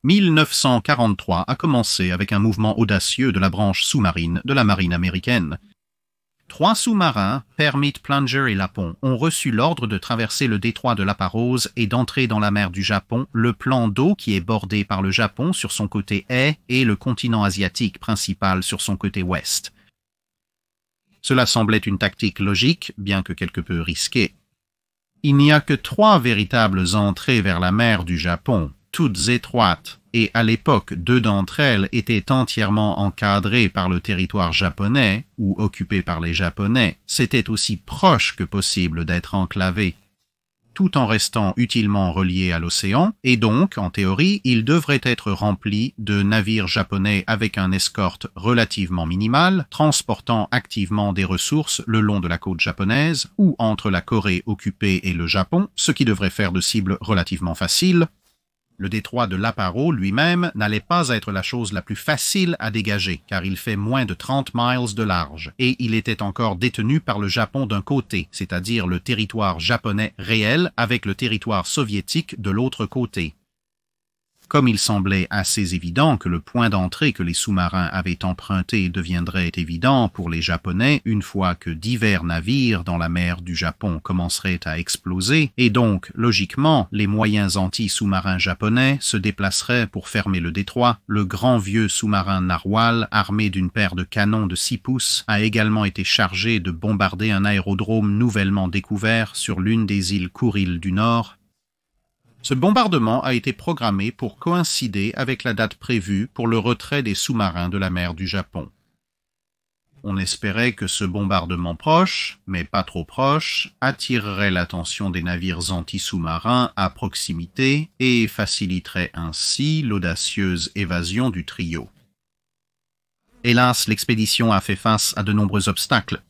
1943 a commencé avec un mouvement audacieux de la branche sous-marine de la marine américaine. 3 sous-marins, Permit, Plunger et Lapon, ont reçu l'ordre de traverser le détroit de Lapparose et d'entrer dans la mer du Japon, le plan d'eau qui est bordé par le Japon sur son côté est et le continent asiatique principal sur son côté ouest. Cela semblait une tactique logique, bien que quelque peu risquée. Il n'y a que 3 véritables entrées vers la mer du Japon, toutes étroites, et à l'époque 2 d'entre elles étaient entièrement encadrées par le territoire japonais ou occupées par les Japonais. C'était aussi proche que possible d'être enclavées, tout en restant utilement reliés à l'océan, et donc, en théorie, ils devraient être remplis de navires japonais avec un escorte relativement minimal, transportant activement des ressources le long de la côte japonaise ou entre la Corée occupée et le Japon, ce qui devrait faire de cibles relativement faciles. Le détroit de Lapparo lui-même n'allait pas être la chose la plus facile à dégager, car il fait moins de 30 miles de large, et il était encore détenu par le Japon d'un côté, c'est-à-dire le territoire japonais réel avec le territoire soviétique de l'autre côté. Comme il semblait assez évident que le point d'entrée que les sous-marins avaient emprunté deviendrait évident pour les Japonais une fois que divers navires dans la mer du Japon commenceraient à exploser, et donc, logiquement, les moyens anti-sous-marins japonais se déplaceraient pour fermer le détroit, le grand vieux sous-marin Narwhal, armé d'une paire de canons de 6 pouces, a également été chargé de bombarder un aérodrome nouvellement découvert sur l'une des îles Kuril du Nord. Ce bombardement a été programmé pour coïncider avec la date prévue pour le retrait des sous-marins de la mer du Japon. On espérait que ce bombardement proche, mais pas trop proche, attirerait l'attention des navires anti-sous-marins à proximité et faciliterait ainsi l'audacieuse évasion du trio. Hélas, l'expédition a fait face à de nombreux obstacles.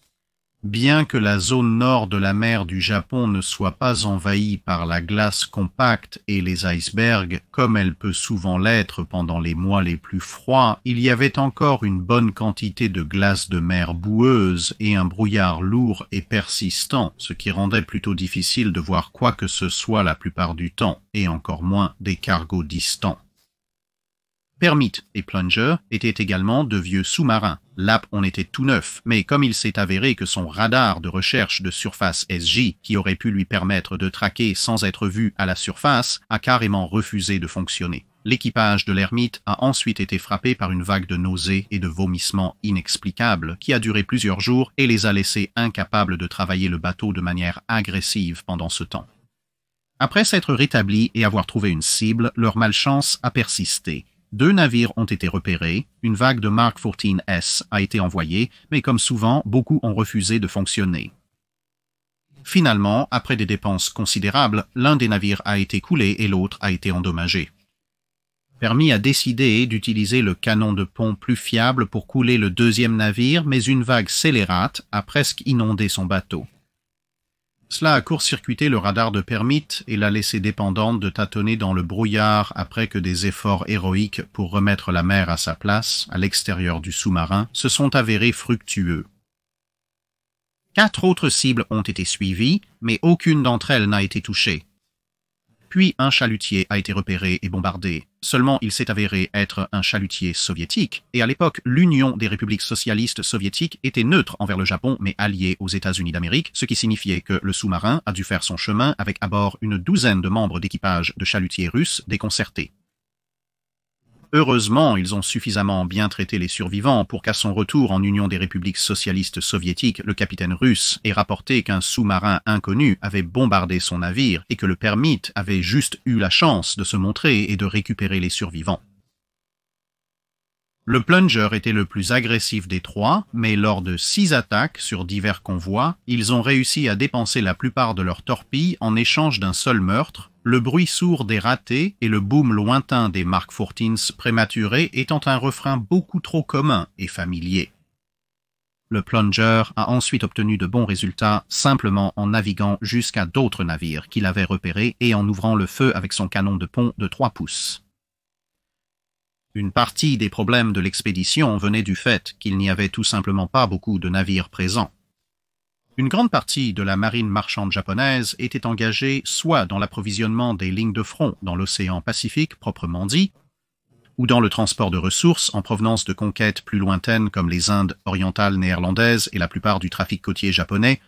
Bien que la zone nord de la mer du Japon ne soit pas envahie par la glace compacte et les icebergs, comme elle peut souvent l'être pendant les mois les plus froids, il y avait encore une bonne quantité de glace de mer boueuse et un brouillard lourd et persistant, ce qui rendait plutôt difficile de voir quoi que ce soit la plupart du temps, et encore moins des cargos distants. Permit et Plunger étaient également de vieux sous-marins. Lap en était tout neuf, mais comme il s'est avéré que son radar de recherche de surface SJ, qui aurait pu lui permettre de traquer sans être vu à la surface, a carrément refusé de fonctionner. L'équipage de l'Hermite a ensuite été frappé par une vague de nausées et de vomissements inexplicables qui a duré plusieurs jours et les a laissés incapables de travailler le bateau de manière agressive pendant ce temps. Après s'être rétablis et avoir trouvé une cible, leur malchance a persisté. 2 navires ont été repérés, une vague de Mark 14S a été envoyée, mais comme souvent, beaucoup ont refusé de fonctionner. Finalement, après des dépenses considérables, l'un des navires a été coulé et l'autre a été endommagé. Permit a décidé d'utiliser le canon de pont plus fiable pour couler le 2e navire, mais une vague scélérate a presque inondé son bateau. Cela a court-circuité le radar de Permit et l'a laissé dépendante de tâtonner dans le brouillard après que des efforts héroïques pour remettre la mer à sa place, à l'extérieur du sous-marin, se sont avérés fructueux. 4 autres cibles ont été suivies, mais aucune d'entre elles n'a été touchée. Puis un chalutier a été repéré et bombardé. Seulement, il s'est avéré être un chalutier soviétique, et à l'époque, l'Union des républiques socialistes soviétiques était neutre envers le Japon, mais alliée aux États-Unis d'Amérique, ce qui signifiait que le sous-marin a dû faire son chemin avec à bord une douzaine de membres d'équipage de chalutiers russes déconcertés. Heureusement, ils ont suffisamment bien traité les survivants pour qu'à son retour en Union des républiques socialistes soviétiques, le capitaine russe ait rapporté qu'un sous-marin inconnu avait bombardé son navire et que le Permit avait juste eu la chance de se montrer et de récupérer les survivants. Le Plunger était le plus agressif des 3, mais lors de 6 attaques sur divers convois, ils ont réussi à dépenser la plupart de leurs torpilles en échange d'un seul meurtre, le bruit sourd des ratés et le boom lointain des Mark 14s prématurés étant un refrain beaucoup trop commun et familier. Le Plunger a ensuite obtenu de bons résultats simplement en naviguant jusqu'à d'autres navires qu'il avait repérés et en ouvrant le feu avec son canon de pont de 3 pouces. Une partie des problèmes de l'expédition venait du fait qu'il n'y avait tout simplement pas beaucoup de navires présents. Une grande partie de la marine marchande japonaise était engagée soit dans l'approvisionnement des lignes de front dans l'océan Pacifique proprement dit, ou dans le transport de ressources en provenance de conquêtes plus lointaines comme les Indes orientales néerlandaises et la plupart du trafic côtier japonais,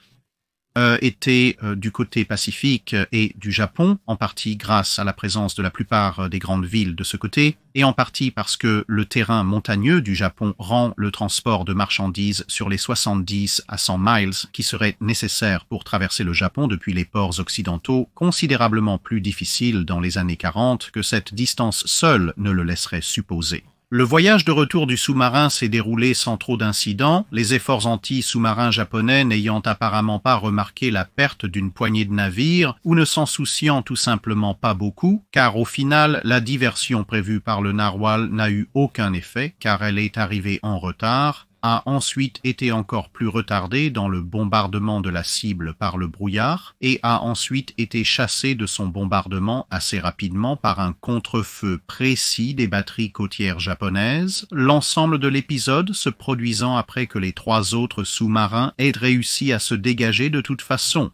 était du côté Pacifique et du Japon, en partie grâce à la présence de la plupart des grandes villes de ce côté, et en partie parce que le terrain montagneux du Japon rend le transport de marchandises sur les 70 à 100 miles qui seraient nécessaires pour traverser le Japon depuis les ports occidentaux considérablement plus difficile dans les années 40 que cette distance seule ne le laisserait supposer. Le voyage de retour du sous-marin s'est déroulé sans trop d'incidents, les efforts anti-sous-marins japonais n'ayant apparemment pas remarqué la perte d'une poignée de navires ou ne s'en souciant tout simplement pas beaucoup, car au final, la diversion prévue par le narwhal n'a eu aucun effet, car elle est arrivée en retard, a ensuite été encore plus retardé dans le bombardement de la cible par le brouillard et a ensuite été chassé de son bombardement assez rapidement par un contre-feu précis des batteries côtières japonaises, l'ensemble de l'épisode se produisant après que les 3 autres sous-marins aient réussi à se dégager de toute façon.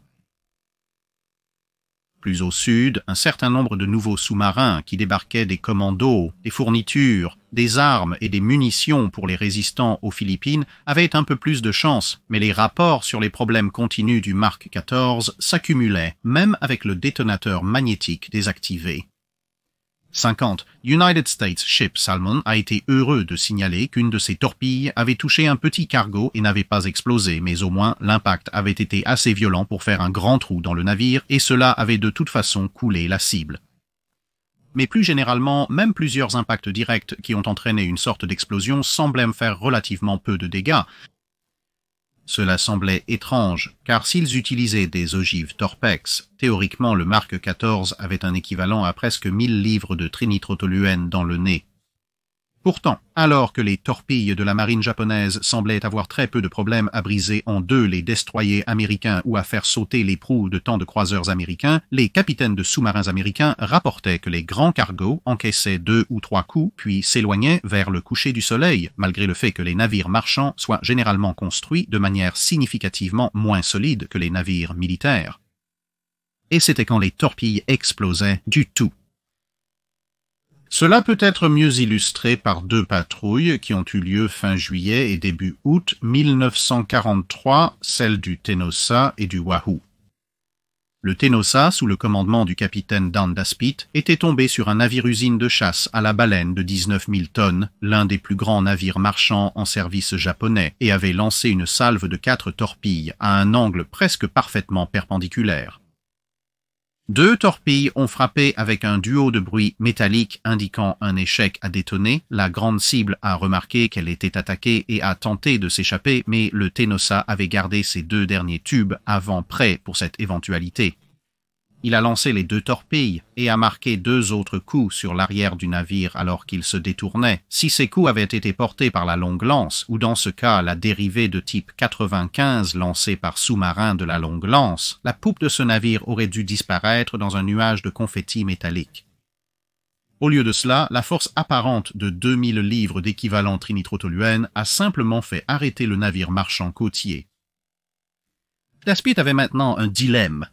Plus au sud, un certain nombre de nouveaux sous-marins qui débarquaient des commandos, des fournitures, des armes et des munitions pour les résistants aux Philippines avaient un peu plus de chance, mais les rapports sur les problèmes continus du Mark XIV s'accumulaient, même avec le détonateur magnétique désactivé. 50. United States Ship Salmon a été heureux de signaler qu'une de ses torpilles avait touché un petit cargo et n'avait pas explosé, mais au moins l'impact avait été assez violent pour faire un grand trou dans le navire et cela avait de toute façon coulé la cible. Mais plus généralement, même plusieurs impacts directs qui ont entraîné une sorte d'explosion semblaient faire relativement peu de dégâts. Cela semblait étrange, car s'ils utilisaient des ogives Torpex, théoriquement le Mark XIV avait un équivalent à presque 1000 livres de trinitrotoluène dans le nez. Pourtant, alors que les torpilles de la marine japonaise semblaient avoir très peu de problèmes à briser en deux les destroyers américains ou à faire sauter les proues de tant de croiseurs américains, les capitaines de sous-marins américains rapportaient que les grands cargos encaissaient 2 ou 3 coups puis s'éloignaient vers le coucher du soleil, malgré le fait que les navires marchands soient généralement construits de manière significativement moins solide que les navires militaires. Et c'était quand les torpilles explosaient du tout. Cela peut être mieux illustré par 2 patrouilles qui ont eu lieu fin juillet et début août 1943, celles du Tenosa et du Wahoo. Le Tenosa, sous le commandement du capitaine Dan Daspit, était tombé sur un navire-usine de chasse à la baleine de 19 000 tonnes, l'un des plus grands navires marchands en service japonais, et avait lancé une salve de 4 torpilles à un angle presque parfaitement perpendiculaire. 2 torpilles ont frappé avec un duo de bruits métalliques indiquant un échec à détonner. La grande cible a remarqué qu'elle était attaquée et a tenté de s'échapper, mais le Tenosa avait gardé ses 2 derniers tubes avant prêts pour cette éventualité. Il a lancé les 2 torpilles et a marqué 2 autres coups sur l'arrière du navire alors qu'il se détournait. Si ces coups avaient été portés par la longue lance, ou dans ce cas la dérivée de type 95 lancée par sous-marin de la longue lance, la poupe de ce navire aurait dû disparaître dans un nuage de confettis métallique. Au lieu de cela, la force apparente de 2000 livres d'équivalent trinitrotoluène a simplement fait arrêter le navire marchand côtier. Daspit avait maintenant un dilemme.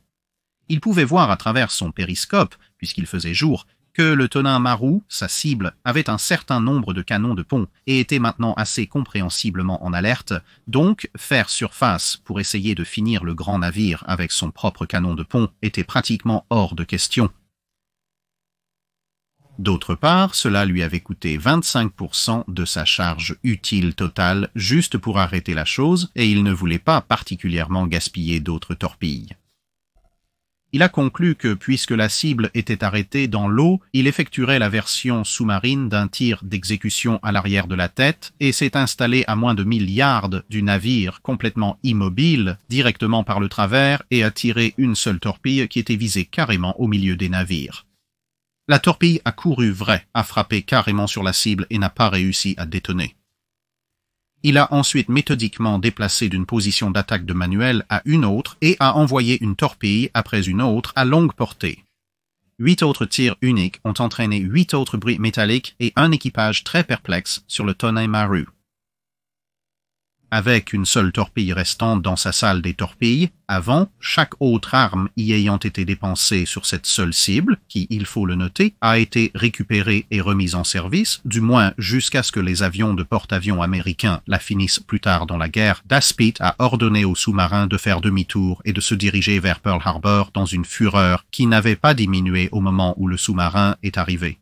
Il pouvait voir à travers son périscope, puisqu'il faisait jour, que le Tonin Maru, sa cible, avait un certain nombre de canons de pont et était maintenant assez compréhensiblement en alerte, donc faire surface pour essayer de finir le grand navire avec son propre canon de pont était pratiquement hors de question. D'autre part, cela lui avait coûté 25% de sa charge utile totale juste pour arrêter la chose et il ne voulait pas particulièrement gaspiller d'autres torpilles. Il a conclu que, puisque la cible était arrêtée dans l'eau, il effectuerait la version sous-marine d'un tir d'exécution à l'arrière de la tête et s'est installé à moins de 1000 yards du navire, complètement immobile, directement par le travers et a tiré une seule torpille qui était visée carrément au milieu des navires. La torpille a couru vrai, a frappé carrément sur la cible et n'a pas réussi à détonner. Il a ensuite méthodiquement déplacé d'une position d'attaque de manuel à une autre et a envoyé une torpille après une autre à longue portée. 8 autres tirs uniques ont entraîné 8 autres bruits métalliques et un équipage très perplexe sur le Tonin Maru. Avec une seule torpille restante dans sa salle des torpilles, avant, chaque autre arme y ayant été dépensée sur cette seule cible, qui, il faut le noter, a été récupérée et remise en service, du moins jusqu'à ce que les avions de porte-avions américains la finissent plus tard dans la guerre, Daspit a ordonné aux sous-marins de faire demi-tour et de se diriger vers Pearl Harbor dans une fureur qui n'avait pas diminué au moment où le sous-marin est arrivé.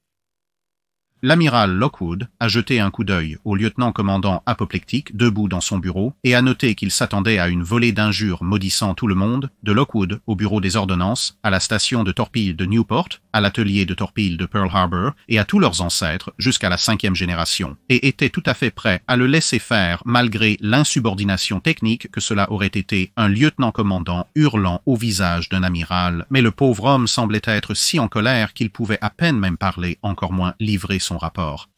L'amiral Lockwood a jeté un coup d'œil au lieutenant-commandant apoplectique debout dans son bureau et a noté qu'il s'attendait à une volée d'injures maudissant tout le monde, de Lockwood au bureau des ordonnances, à la station de torpilles de Newport, à l'atelier de torpilles de Pearl Harbor et à tous leurs ancêtres jusqu'à la 5e génération, et était tout à fait prêt à le laisser faire malgré l'insubordination technique que cela aurait été un lieutenant-commandant hurlant au visage d'un amiral, mais le pauvre homme semblait être si en colère qu'il pouvait à peine même parler, encore moins livrer son rapport.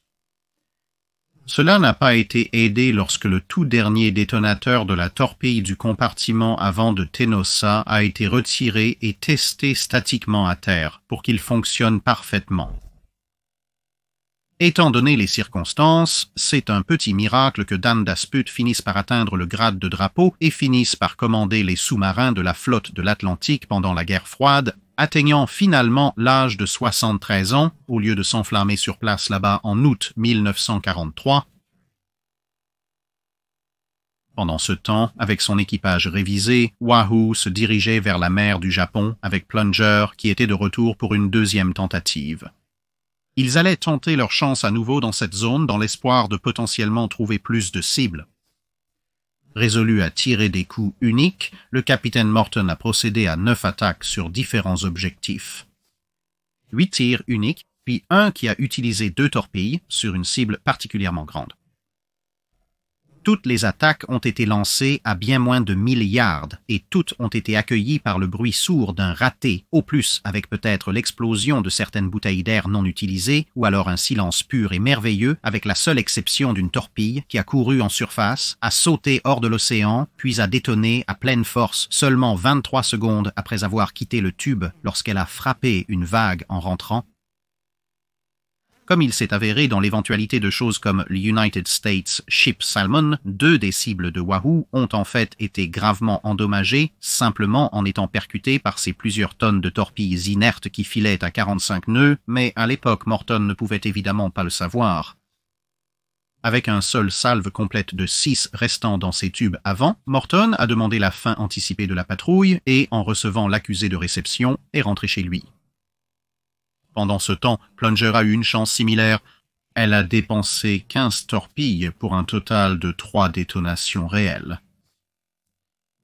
Cela n'a pas été aidé lorsque le tout dernier détonateur de la torpille du compartiment avant de Tenosa a été retiré et testé statiquement à terre pour qu'il fonctionne parfaitement. Étant donné les circonstances, c'est un petit miracle que Dan Dasput finisse par atteindre le grade de drapeau et finisse par commander les sous-marins de la flotte de l'Atlantique pendant la guerre froide, atteignant finalement l'âge de 73 ans, au lieu de s'enflammer sur place là-bas en août 1943. Pendant ce temps, avec son équipage révisé, Wahoo se dirigeait vers la mer du Japon avec Plunger qui était de retour pour une deuxième tentative. Ils allaient tenter leur chance à nouveau dans cette zone dans l'espoir de potentiellement trouver plus de cibles. Résolu à tirer des coups uniques, le capitaine Morton a procédé à 9 attaques sur différents objectifs. 8 tirs uniques, puis un qui a utilisé 2 torpilles sur une cible particulièrement grande. Toutes les attaques ont été lancées à bien moins de 1000 yards et toutes ont été accueillies par le bruit sourd d'un raté, au plus avec peut-être l'explosion de certaines bouteilles d'air non utilisées ou alors un silence pur et merveilleux avec la seule exception d'une torpille qui a couru en surface, a sauté hors de l'océan, puis a détonné à pleine force seulement 23 secondes après avoir quitté le tube lorsqu'elle a frappé une vague en rentrant. Comme il s'est avéré dans l'éventualité de choses comme l'United States Ship Salmon, 2 des cibles de Wahoo ont en fait été gravement endommagées, simplement en étant percutées par ces plusieurs tonnes de torpilles inertes qui filaient à 45 nœuds, mais à l'époque Morton ne pouvait évidemment pas le savoir. Avec un seul salve complète de 6 restant dans ses tubes avant, Morton a demandé la fin anticipée de la patrouille et, en recevant l'accusé de réception, est rentré chez lui. Pendant ce temps, Plunger a eu une chance similaire. Elle a dépensé 15 torpilles pour un total de 3 détonations réelles.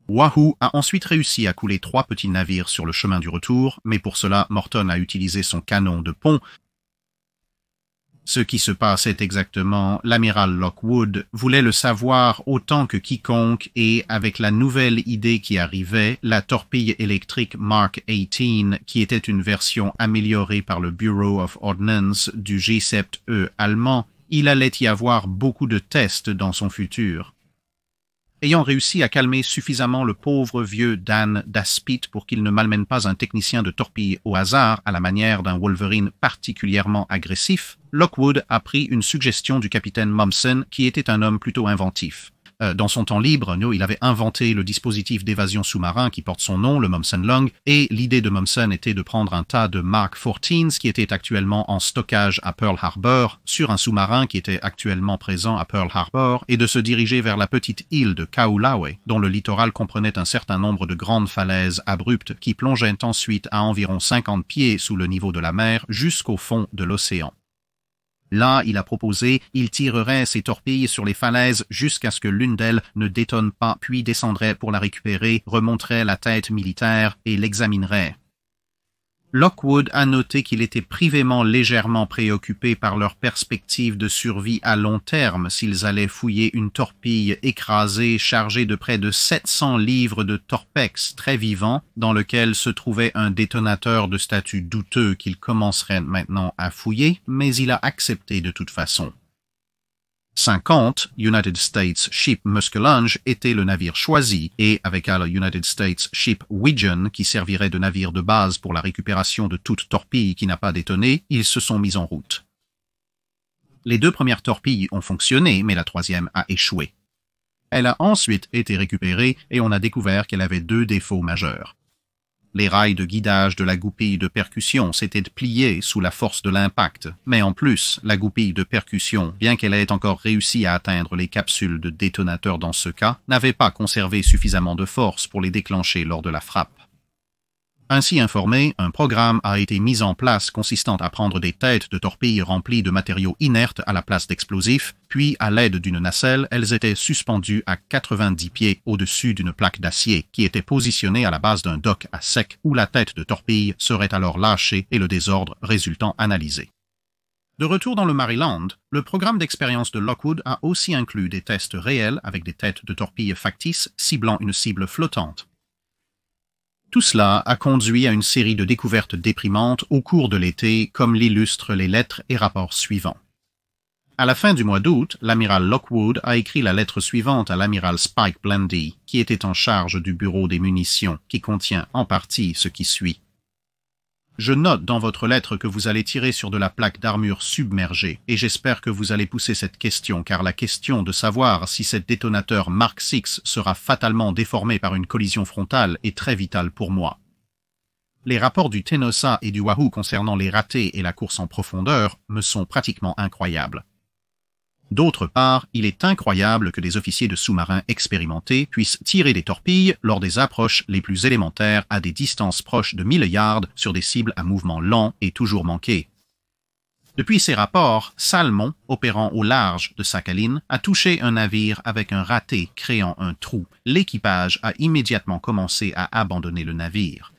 Wahoo a ensuite réussi à couler 3 petits navires sur le chemin du retour, mais pour cela, Morton a utilisé son canon de pont. Ce qui se passait exactement, l'amiral Lockwood voulait le savoir autant que quiconque et, avec la nouvelle idée qui arrivait, la torpille électrique Mark 18, qui était une version améliorée par le Bureau of Ordnance du G7E allemand, il allait y avoir beaucoup de tests dans son futur. Ayant réussi à calmer suffisamment le pauvre vieux Dan Daspit pour qu'il ne malmène pas un technicien de torpille au hasard à la manière d'un Wolverine particulièrement agressif, Lockwood a pris une suggestion du capitaine Momsen qui était un homme plutôt inventif. Dans son temps libre, il avait inventé le dispositif d'évasion sous-marin qui porte son nom, le Momsen Long, et l'idée de Momsen était de prendre un tas de Mark 14s qui étaient actuellement en stockage à Pearl Harbor sur un sous-marin qui était actuellement présent à Pearl Harbor et de se diriger vers la petite île de Kaulawe, dont le littoral comprenait un certain nombre de grandes falaises abruptes qui plongeaient ensuite à environ 50 pieds sous le niveau de la mer jusqu'au fond de l'océan. Là, il a proposé, il tirerait ses torpilles sur les falaises jusqu'à ce que l'une d'elles ne détonne pas, puis descendrait pour la récupérer, remonterait la tête militaire et l'examinerait. Lockwood a noté qu'il était privément légèrement préoccupé par leur perspective de survie à long terme s'ils allaient fouiller une torpille écrasée chargée de près de 700 livres de torpex très vivant dans lequel se trouvait un détonateur de statut douteux qu'il commencerait maintenant à fouiller, mais il a accepté de toute façon. 50, United States Ship Muskellunge était le navire choisi et, avec le United States Ship Widgeon, qui servirait de navire de base pour la récupération de toute torpille qui n'a pas détonné, ils se sont mis en route. Les 2 premières torpilles ont fonctionné, mais la 3e a échoué. Elle a ensuite été récupérée et on a découvert qu'elle avait 2 défauts majeurs. Les rails de guidage de la goupille de percussion s'étaient pliés sous la force de l'impact, mais en plus, la goupille de percussion, bien qu'elle ait encore réussi à atteindre les capsules de détonateur dans ce cas, n'avait pas conservé suffisamment de force pour les déclencher lors de la frappe. Ainsi informé, un programme a été mis en place consistant à prendre des têtes de torpilles remplies de matériaux inertes à la place d'explosifs, puis à l'aide d'une nacelle, elles étaient suspendues à 90 pieds au-dessus d'une plaque d'acier qui était positionnée à la base d'un dock à sec où la tête de torpille serait alors lâchée et le désordre résultant analysé. De retour dans le Maryland, le programme d'expérience de Lockwood a aussi inclus des tests réels avec des têtes de torpilles factices ciblant une cible flottante. Tout cela a conduit à une série de découvertes déprimantes au cours de l'été, comme l'illustrent les lettres et rapports suivants. À la fin du mois d'août, l'amiral Lockwood a écrit la lettre suivante à l'amiral Spike Blandy, qui était en charge du bureau des munitions, qui contient en partie ce qui suit. Je note dans votre lettre que vous allez tirer sur de la plaque d'armure submergée, et j'espère que vous allez pousser cette question, car la question de savoir si cet détonateur Mark VI sera fatalement déformé par une collision frontale est très vitale pour moi. Les rapports du Tenosa et du Wahoo concernant les ratés et la course en profondeur me sont pratiquement incroyables. D'autre part, il est incroyable que des officiers de sous-marins expérimentés puissent tirer des torpilles lors des approches les plus élémentaires à des distances proches de 1000 yards sur des cibles à mouvement lent et toujours manquées. Depuis ces rapports, Salmon, opérant au large de Sakhalin, a touché un navire avec un raté créant un trou. L'équipage a immédiatement commencé à abandonner le navire.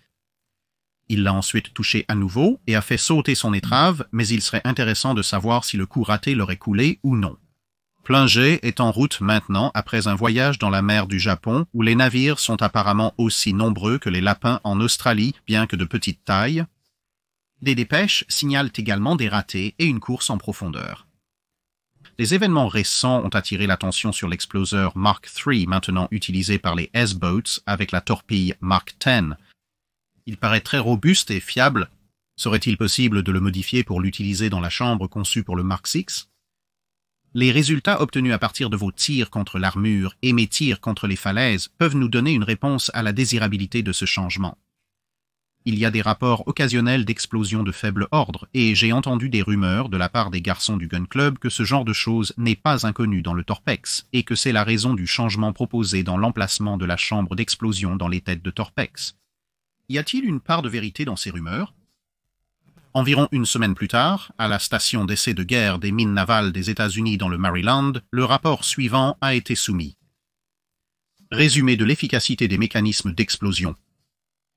Il l'a ensuite touché à nouveau et a fait sauter son étrave, mais il serait intéressant de savoir si le coup raté l'aurait coulé ou non. Plungey est en route maintenant après un voyage dans la mer du Japon où les navires sont apparemment aussi nombreux que les lapins en Australie, bien que de petite taille. Des dépêches signalent également des ratés et une course en profondeur. Les événements récents ont attiré l'attention sur l'exploseur Mark III maintenant utilisé par les S-Boats avec la torpille Mark X. Il paraît très robuste et fiable. Serait-il possible de le modifier pour l'utiliser dans la chambre conçue pour le Mark VI? Les résultats obtenus à partir de vos tirs contre l'armure et mes tirs contre les falaises peuvent nous donner une réponse à la désirabilité de ce changement. Il y a des rapports occasionnels d'explosions de faible ordre, et j'ai entendu des rumeurs de la part des garçons du Gun Club que ce genre de choses n'est pas inconnu dans le Torpex, et que c'est la raison du changement proposé dans l'emplacement de la chambre d'explosion dans les têtes de Torpex. Y a-t-il une part de vérité dans ces rumeurs? Environ une semaine plus tard, à la station d'essai de guerre des mines navales des États-Unis dans le Maryland, le rapport suivant a été soumis. Résumé de l'efficacité des mécanismes d'explosion.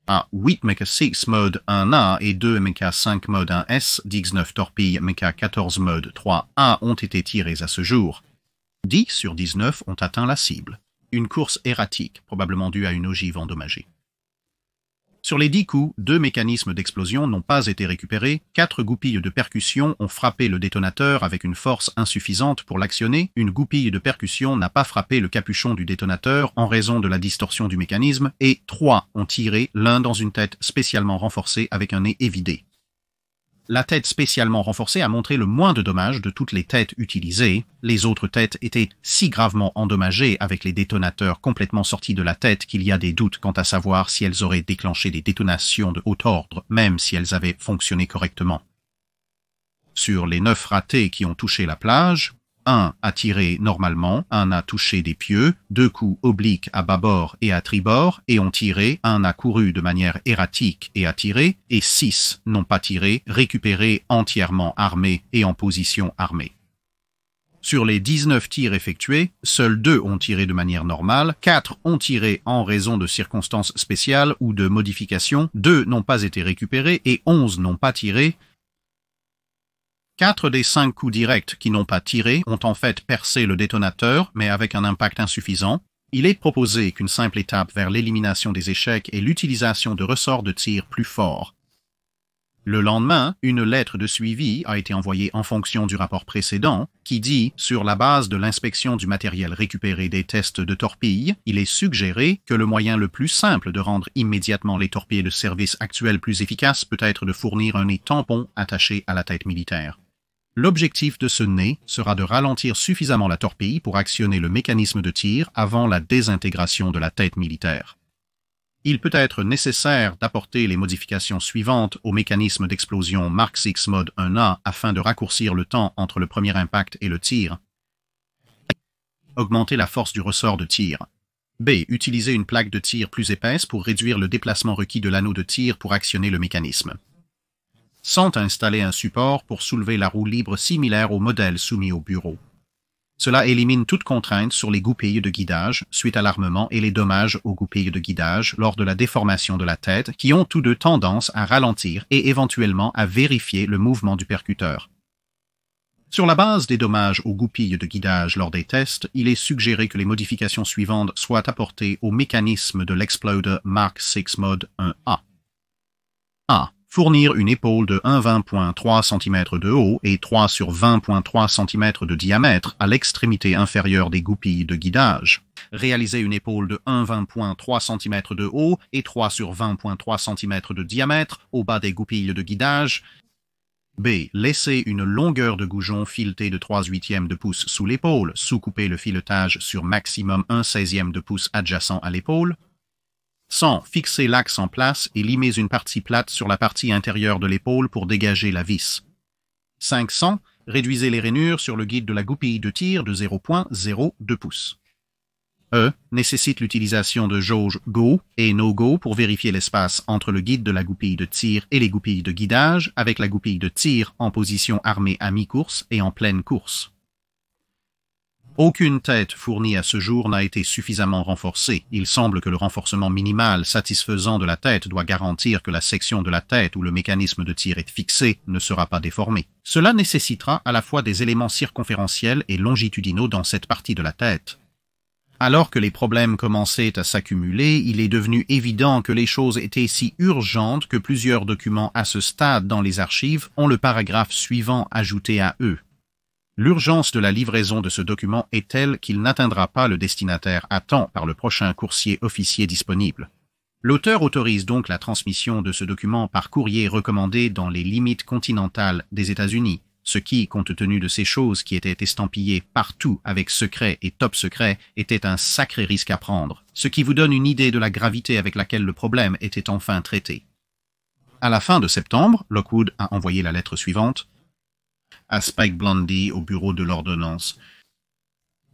À 8 MK6 mode 1A et 2 MK5 mode 1S, 19 torpilles MK14 mode 3A ont été tirées à ce jour. 10 sur 19 ont atteint la cible. Une course erratique, probablement due à une ogive endommagée. Sur les 10 coups, 2 mécanismes d'explosion n'ont pas été récupérés, 4 goupilles de percussion ont frappé le détonateur avec une force insuffisante pour l'actionner, une goupille de percussion n'a pas frappé le capuchon du détonateur en raison de la distorsion du mécanisme, et 3 ont tiré, l'un dans une tête spécialement renforcée avec un nez évidé. La tête spécialement renforcée a montré le moins de dommages de toutes les têtes utilisées. Les autres têtes étaient si gravement endommagées avec les détonateurs complètement sortis de la tête qu'il y a des doutes quant à savoir si elles auraient déclenché des détonations de haut ordre, même si elles avaient fonctionné correctement. Sur les 9 ratés qui ont touché la plage, 1 a tiré normalement, 1 a touché des pieux, 2 coups obliques à bâbord et à tribord et ont tiré, 1 a couru de manière erratique et a tiré, et 6 n'ont pas tiré, récupérés entièrement armés et en position armée. Sur les 19 tirs effectués, seuls 2 ont tiré de manière normale, 4 ont tiré en raison de circonstances spéciales ou de modifications, 2 n'ont pas été récupérés et 11 n'ont pas tiré. 4 des 5 coups directs qui n'ont pas tiré ont en fait percé le détonateur, mais avec un impact insuffisant. Il est proposé qu'une simple étape vers l'élimination des échecs est l'utilisation de ressorts de tir plus forts. Le lendemain, une lettre de suivi a été envoyée en fonction du rapport précédent, qui dit, sur la base de l'inspection du matériel récupéré des tests de torpilles, il est suggéré que le moyen le plus simple de rendre immédiatement les torpilles de service actuels plus efficaces peut être de fournir un nez tampon attaché à la tête militaire. L'objectif de ce nez sera de ralentir suffisamment la torpille pour actionner le mécanisme de tir avant la désintégration de la tête militaire. Il peut être nécessaire d'apporter les modifications suivantes au mécanisme d'explosion Mark VI Mod 1A afin de raccourcir le temps entre le premier impact et le tir. Augmenter la force du ressort de tir. B. Utiliser une plaque de tir plus épaisse pour réduire le déplacement requis de l'anneau de tir pour actionner le mécanisme. Sont installer un support pour soulever la roue libre similaire au modèle soumis au bureau. Cela élimine toute contrainte sur les goupilles de guidage suite à l'armement et les dommages aux goupilles de guidage lors de la déformation de la tête qui ont tous deux tendance à ralentir et éventuellement à vérifier le mouvement du percuteur. Sur la base des dommages aux goupilles de guidage lors des tests, il est suggéré que les modifications suivantes soient apportées au mécanisme de l'Exploder Mark VI Mod 1A. A. Fournir une épaule de 1,20.3 cm de haut et 3 sur 20.3 cm de diamètre à l'extrémité inférieure des goupilles de guidage. Réaliser une épaule de 1,20.3 cm de haut et 3 sur 20.3 cm de diamètre au bas des goupilles de guidage. B. Laisser une longueur de goujon filetée de 3/8 de pouce sous l'épaule, sous-couper le filetage sur maximum 1/16 de pouce adjacent à l'épaule. 100. Fixer l'axe en place et limer une partie plate sur la partie intérieure de l'épaule pour dégager la vis. 500. Réduisez les rainures sur le guide de la goupille de tir de 0,02 pouces. E. Nécessite l'utilisation de jauges Go et No-Go pour vérifier l'espace entre le guide de la goupille de tir et les goupilles de guidage avec la goupille de tir en position armée à mi-course et en pleine course. Aucune tête fournie à ce jour n'a été suffisamment renforcée. Il semble que le renforcement minimal satisfaisant de la tête doit garantir que la section de la tête où le mécanisme de tir est fixé ne sera pas déformée. Cela nécessitera à la fois des éléments circonférentiels et longitudinaux dans cette partie de la tête. Alors que les problèmes commençaient à s'accumuler, il est devenu évident que les choses étaient si urgentes que plusieurs documents à ce stade dans les archives ont le paragraphe suivant ajouté à eux. L'urgence de la livraison de ce document est telle qu'il n'atteindra pas le destinataire à temps par le prochain coursier officier disponible. L'auteur autorise donc la transmission de ce document par courrier recommandé dans les limites continentales des États-Unis, ce qui, compte tenu de ces choses qui étaient estampillées partout avec secret et top secret, était un sacré risque à prendre, ce qui vous donne une idée de la gravité avec laquelle le problème était enfin traité. À la fin de septembre, Lockwood a envoyé la lettre suivante à Spike Blundy au bureau de l'ordonnance.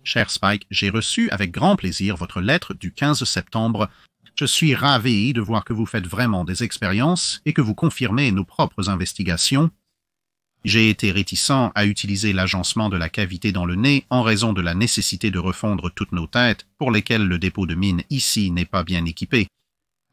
Cher Spike, j'ai reçu avec grand plaisir votre lettre du 15 septembre. Je suis ravi de voir que vous faites vraiment des expériences et que vous confirmez nos propres investigations. J'ai été réticent à utiliser l'agencement de la cavité dans le nez en raison de la nécessité de refondre toutes nos têtes, pour lesquelles le dépôt de mine ici n'est pas bien équipé.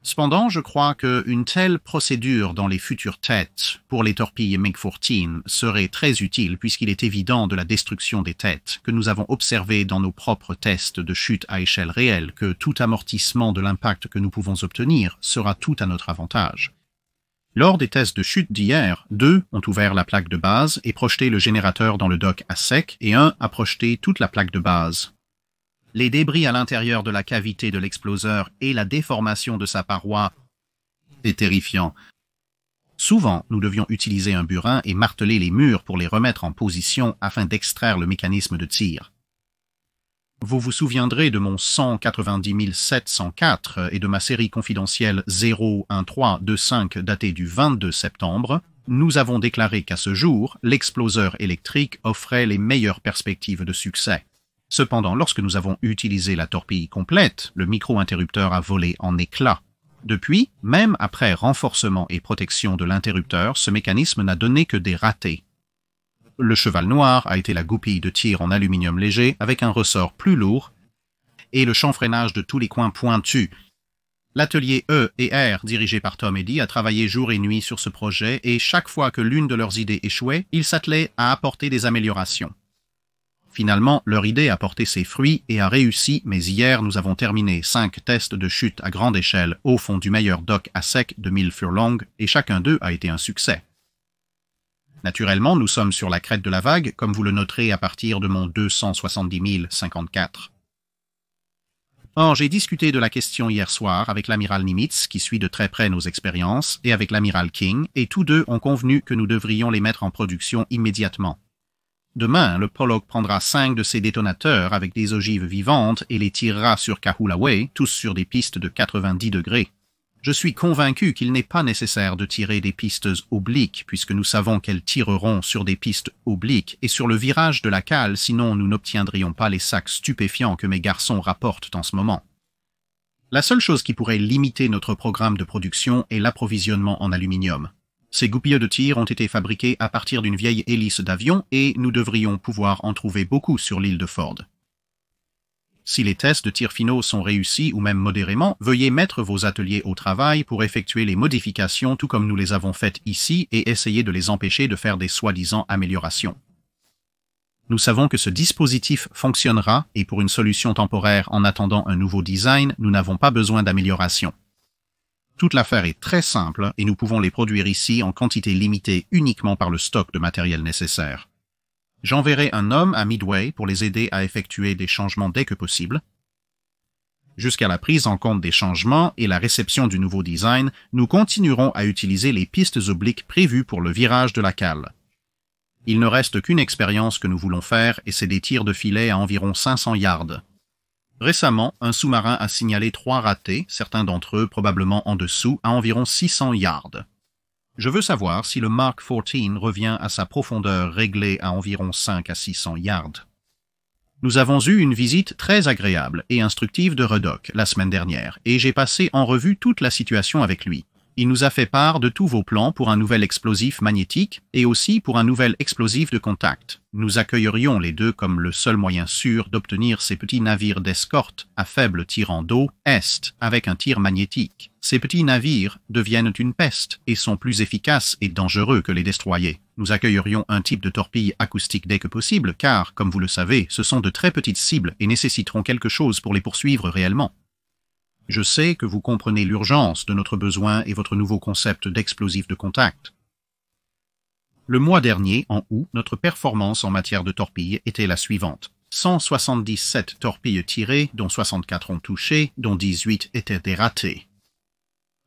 Cependant, je crois qu'une telle procédure dans les futures têtes pour les torpilles MiG-14 serait très utile puisqu'il est évident de la destruction des têtes que nous avons observé dans nos propres tests de chute à échelle réelle que tout amortissement de l'impact que nous pouvons obtenir sera tout à notre avantage. Lors des tests de chute d'hier, 2 ont ouvert la plaque de base et projeté le générateur dans le dock à sec et 1 a projeté toute la plaque de base. Les débris à l'intérieur de la cavité de l'exploseur et la déformation de sa paroi est terrifiant. Souvent, nous devions utiliser un burin et marteler les murs pour les remettre en position afin d'extraire le mécanisme de tir. Vous vous souviendrez de mon 190 704 et de ma série confidentielle 01325 datée du 22 septembre. Nous avons déclaré qu'à ce jour, l'exploseur électrique offrait les meilleures perspectives de succès. Cependant, lorsque nous avons utilisé la torpille complète, le micro-interrupteur a volé en éclats. Depuis, même après renforcement et protection de l'interrupteur, ce mécanisme n'a donné que des ratés. Le cheval noir a été la goupille de tir en aluminium léger avec un ressort plus lourd et le chanfreinage de tous les coins pointus. L'atelier E et R, dirigé par Tom Eddy, a travaillé jour et nuit sur ce projet et chaque fois que l'une de leurs idées échouait, ils s'attelaient à apporter des améliorations. Finalement, leur idée a porté ses fruits et a réussi, mais hier nous avons terminé 5 tests de chute à grande échelle au fond du meilleur dock à sec de 1000 furlongs et chacun d'eux a été un succès. Naturellement, nous sommes sur la crête de la vague, comme vous le noterez à partir de mon 270 054. Or, j'ai discuté de la question hier soir avec l'amiral Nimitz, qui suit de très près nos expériences, et avec l'amiral King, et tous deux ont convenu que nous devrions les mettre en production immédiatement. Demain, le Pollock prendra 5 de ses détonateurs avec des ogives vivantes et les tirera sur Kahulaway, tous sur des pistes de 90 degrés. Je suis convaincu qu'il n'est pas nécessaire de tirer des pistes obliques, puisque nous savons qu'elles tireront sur des pistes obliques et sur le virage de la cale, sinon nous n'obtiendrions pas les sacs stupéfiants que mes garçons rapportent en ce moment. La seule chose qui pourrait limiter notre programme de production est l'approvisionnement en aluminium. Ces goupilleux de tir ont été fabriqués à partir d'une vieille hélice d'avion et nous devrions pouvoir en trouver beaucoup sur l'île de Ford. Si les tests de tir finaux sont réussis ou même modérément, veuillez mettre vos ateliers au travail pour effectuer les modifications tout comme nous les avons faites ici et essayer de les empêcher de faire des soi-disant améliorations. Nous savons que ce dispositif fonctionnera et pour une solution temporaire en attendant un nouveau design, nous n'avons pas besoin d'amélioration. Toute l'affaire est très simple et nous pouvons les produire ici en quantité limitée uniquement par le stock de matériel nécessaire. J'enverrai un homme à Midway pour les aider à effectuer des changements dès que possible. Jusqu'à la prise en compte des changements et la réception du nouveau design, nous continuerons à utiliser les pistes obliques prévues pour le virage de la cale. Il ne reste qu'une expérience que nous voulons faire et c'est des tirs de filet à environ 500 yards. Récemment, un sous-marin a signalé 3 ratés, certains d'entre eux probablement en dessous, à environ 600 yards. Je veux savoir si le Mark 14 revient à sa profondeur réglée à environ 5 à 600 yards. Nous avons eu une visite très agréable et instructive de Ruddock la semaine dernière, et j'ai passé en revue toute la situation avec lui. Il nous a fait part de tous vos plans pour un nouvel explosif magnétique et aussi pour un nouvel explosif de contact. Nous accueillerions les deux comme le seul moyen sûr d'obtenir ces petits navires d'escorte à faible tirant d'eau est avec un tir magnétique. Ces petits navires deviennent une peste et sont plus efficaces et dangereux que les destroyers. Nous accueillerions un type de torpille acoustique dès que possible car, comme vous le savez, ce sont de très petites cibles et nécessiteront quelque chose pour les poursuivre réellement. Je sais que vous comprenez l'urgence de notre besoin et votre nouveau concept d'explosif de contact. Le mois dernier, en août, notre performance en matière de torpilles était la suivante. 177 torpilles tirées, dont 64 ont touché, dont 18 étaient des ratés.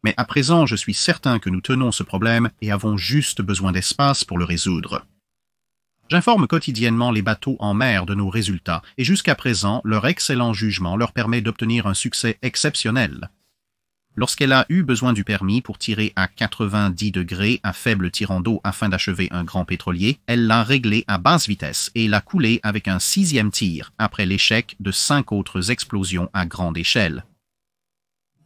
Mais à présent, je suis certain que nous tenons ce problème et avons juste besoin d'espace pour le résoudre. J'informe quotidiennement les bateaux en mer de nos résultats et jusqu'à présent, leur excellent jugement leur permet d'obtenir un succès exceptionnel. Lorsqu'elle a eu besoin du permis pour tirer à 90 degrés à faible tirant d'eau afin d'achever un grand pétrolier, elle l'a réglé à basse vitesse et l'a coulé avec un 6e tir après l'échec de 5 autres explosions à grande échelle.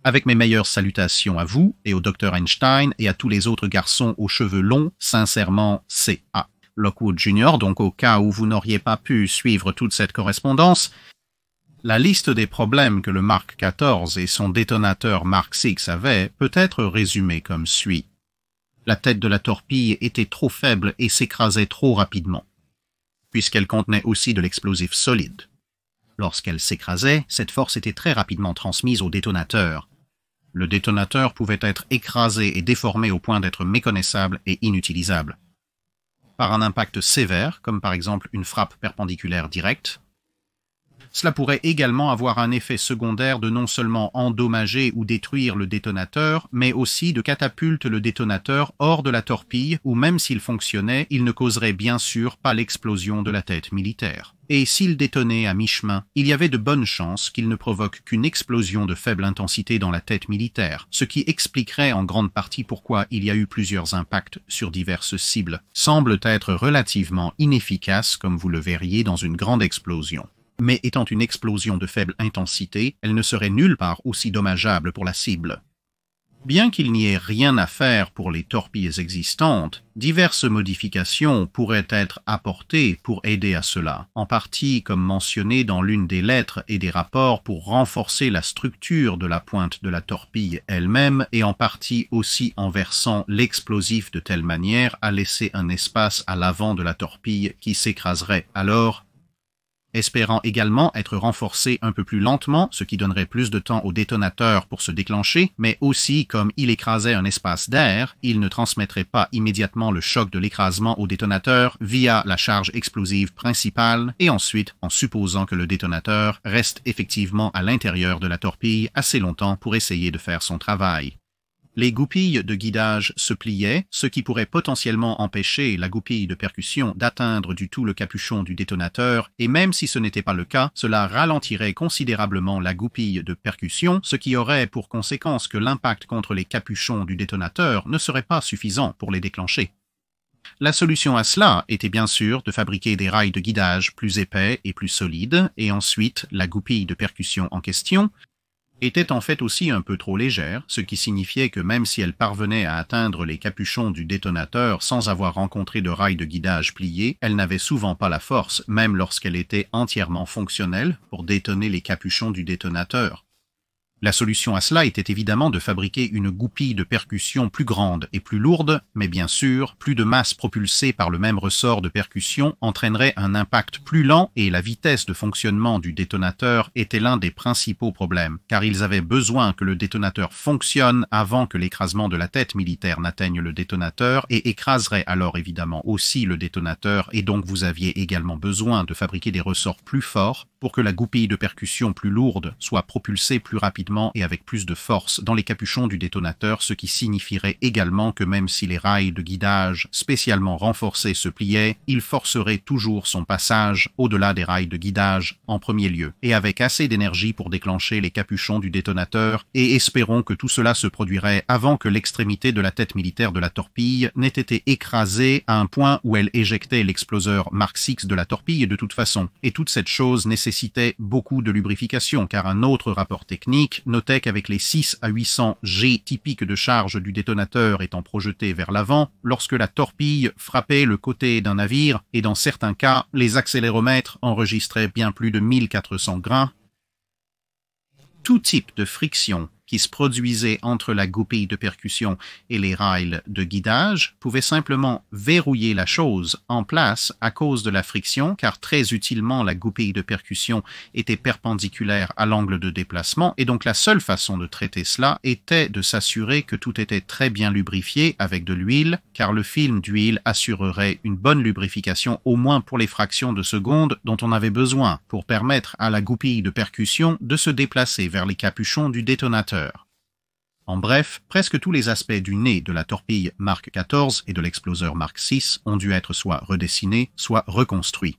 Avec mes meilleures salutations à vous et au Dr Einstein et à tous les autres garçons aux cheveux longs, sincèrement, C.A. Lockwood Jr., donc au cas où vous n'auriez pas pu suivre toute cette correspondance, la liste des problèmes que le Mark XIV et son détonateur Mark VI avaient peut être résumée comme suit. La tête de la torpille était trop faible et s'écrasait trop rapidement, puisqu'elle contenait aussi de l'explosif solide. Lorsqu'elle s'écrasait, cette force était très rapidement transmise au détonateur. Le détonateur pouvait être écrasé et déformé au point d'être méconnaissable et inutilisable. Par un impact sévère, comme par exemple une frappe perpendiculaire directe. Cela pourrait également avoir un effet secondaire de non seulement endommager ou détruire le détonateur, mais aussi de catapulter le détonateur hors de la torpille, où même s'il fonctionnait, il ne causerait bien sûr pas l'explosion de la tête militaire. Et s'il détonnait à mi-chemin, il y avait de bonnes chances qu'il ne provoque qu'une explosion de faible intensité dans la tête militaire, ce qui expliquerait en grande partie pourquoi il y a eu plusieurs impacts sur diverses cibles, semble être relativement inefficace comme vous le verriez dans une grande explosion. Mais étant une explosion de faible intensité, elle ne serait nulle part aussi dommageable pour la cible. Bien qu'il n'y ait rien à faire pour les torpilles existantes, diverses modifications pourraient être apportées pour aider à cela, en partie comme mentionné dans l'une des lettres et des rapports pour renforcer la structure de la pointe de la torpille elle-même et en partie aussi en versant l'explosif de telle manière à laisser un espace à l'avant de la torpille qui s'écraserait alors, espérant également être renforcé un peu plus lentement, ce qui donnerait plus de temps au détonateur pour se déclencher, mais aussi comme il écrasait un espace d'air, il ne transmettrait pas immédiatement le choc de l'écrasement au détonateur via la charge explosive principale et ensuite en supposant que le détonateur reste effectivement à l'intérieur de la torpille assez longtemps pour essayer de faire son travail. Les goupilles de guidage se pliaient, ce qui pourrait potentiellement empêcher la goupille de percussion d'atteindre du tout le capuchon du détonateur, et même si ce n'était pas le cas, cela ralentirait considérablement la goupille de percussion, ce qui aurait pour conséquence que l'impact contre les capuchons du détonateur ne serait pas suffisant pour les déclencher. La solution à cela était bien sûr de fabriquer des rails de guidage plus épais et plus solides, et ensuite la goupille de percussion en question était en fait aussi un peu trop légère, ce qui signifiait que même si elle parvenait à atteindre les capuchons du détonateur sans avoir rencontré de rails de guidage pliés, elle n'avait souvent pas la force, même lorsqu'elle était entièrement fonctionnelle, pour détonner les capuchons du détonateur. La solution à cela était évidemment de fabriquer une goupille de percussion plus grande et plus lourde, mais bien sûr, plus de masse propulsée par le même ressort de percussion entraînerait un impact plus lent et la vitesse de fonctionnement du détonateur était l'un des principaux problèmes, car ils avaient besoin que le détonateur fonctionne avant que l'écrasement de la tête militaire n'atteigne le détonateur et écraserait alors évidemment aussi le détonateur et donc vous aviez également besoin de fabriquer des ressorts plus forts pour que la goupille de percussion plus lourde soit propulsée plus rapidement et avec plus de force dans les capuchons du détonateur, ce qui signifierait également que même si les rails de guidage spécialement renforcés se pliaient, il forcerait toujours son passage au-delà des rails de guidage en premier lieu, et avec assez d'énergie pour déclencher les capuchons du détonateur, et espérons que tout cela se produirait avant que l'extrémité de la tête militaire de la torpille n'ait été écrasée à un point où elle éjectait l'exploseur Mark VI de la torpille de toute façon, et toute cette chose nécessitait beaucoup de lubrification, car un autre rapport technique notait qu'avec les 6 à 800 G typiques de charge du détonateur étant projetés vers l'avant, lorsque la torpille frappait le côté d'un navire, et dans certains cas, les accéléromètres enregistraient bien plus de 1400 grains, tout type de friction qui se produisait entre la goupille de percussion et les rails de guidage pouvait simplement verrouiller la chose en place à cause de la friction, car très utilement la goupille de percussion était perpendiculaire à l'angle de déplacement, et donc la seule façon de traiter cela était de s'assurer que tout était très bien lubrifié avec de l'huile, car le film d'huile assurerait une bonne lubrification au moins pour les fractions de seconde dont on avait besoin pour permettre à la goupille de percussion de se déplacer vers les capuchons du détonateur. En bref, presque tous les aspects du nez de la torpille Mark XIV et de l'exploseur Mark VI ont dû être soit redessinés, soit reconstruits.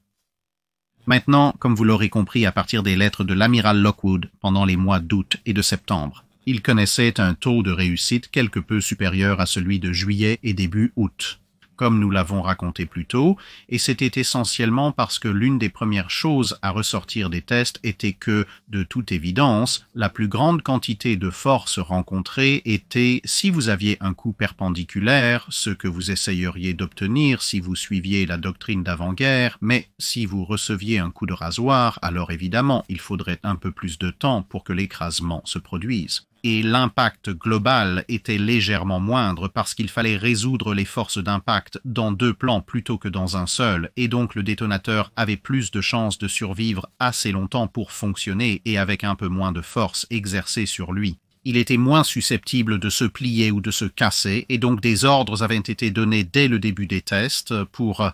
Maintenant, comme vous l'aurez compris à partir des lettres de l'amiral Lockwood pendant les mois d'août et de septembre, il connaissait un taux de réussite quelque peu supérieur à celui de juillet et début août, comme nous l'avons raconté plus tôt, et c'était essentiellement parce que l'une des premières choses à ressortir des tests était que, de toute évidence, la plus grande quantité de force rencontrée était si vous aviez un coup perpendiculaire, ce que vous essayeriez d'obtenir si vous suiviez la doctrine d'avant-guerre, mais si vous receviez un coup de rasoir, alors évidemment, il faudrait un peu plus de temps pour que l'écrasement se produise. Et l'impact global était légèrement moindre parce qu'il fallait résoudre les forces d'impact dans 2 plans plutôt que dans un seul, et donc le détonateur avait plus de chances de survivre assez longtemps pour fonctionner et avec un peu moins de force exercée sur lui. Il était moins susceptible de se plier ou de se casser, et donc des ordres avaient été donnés dès le début des tests pour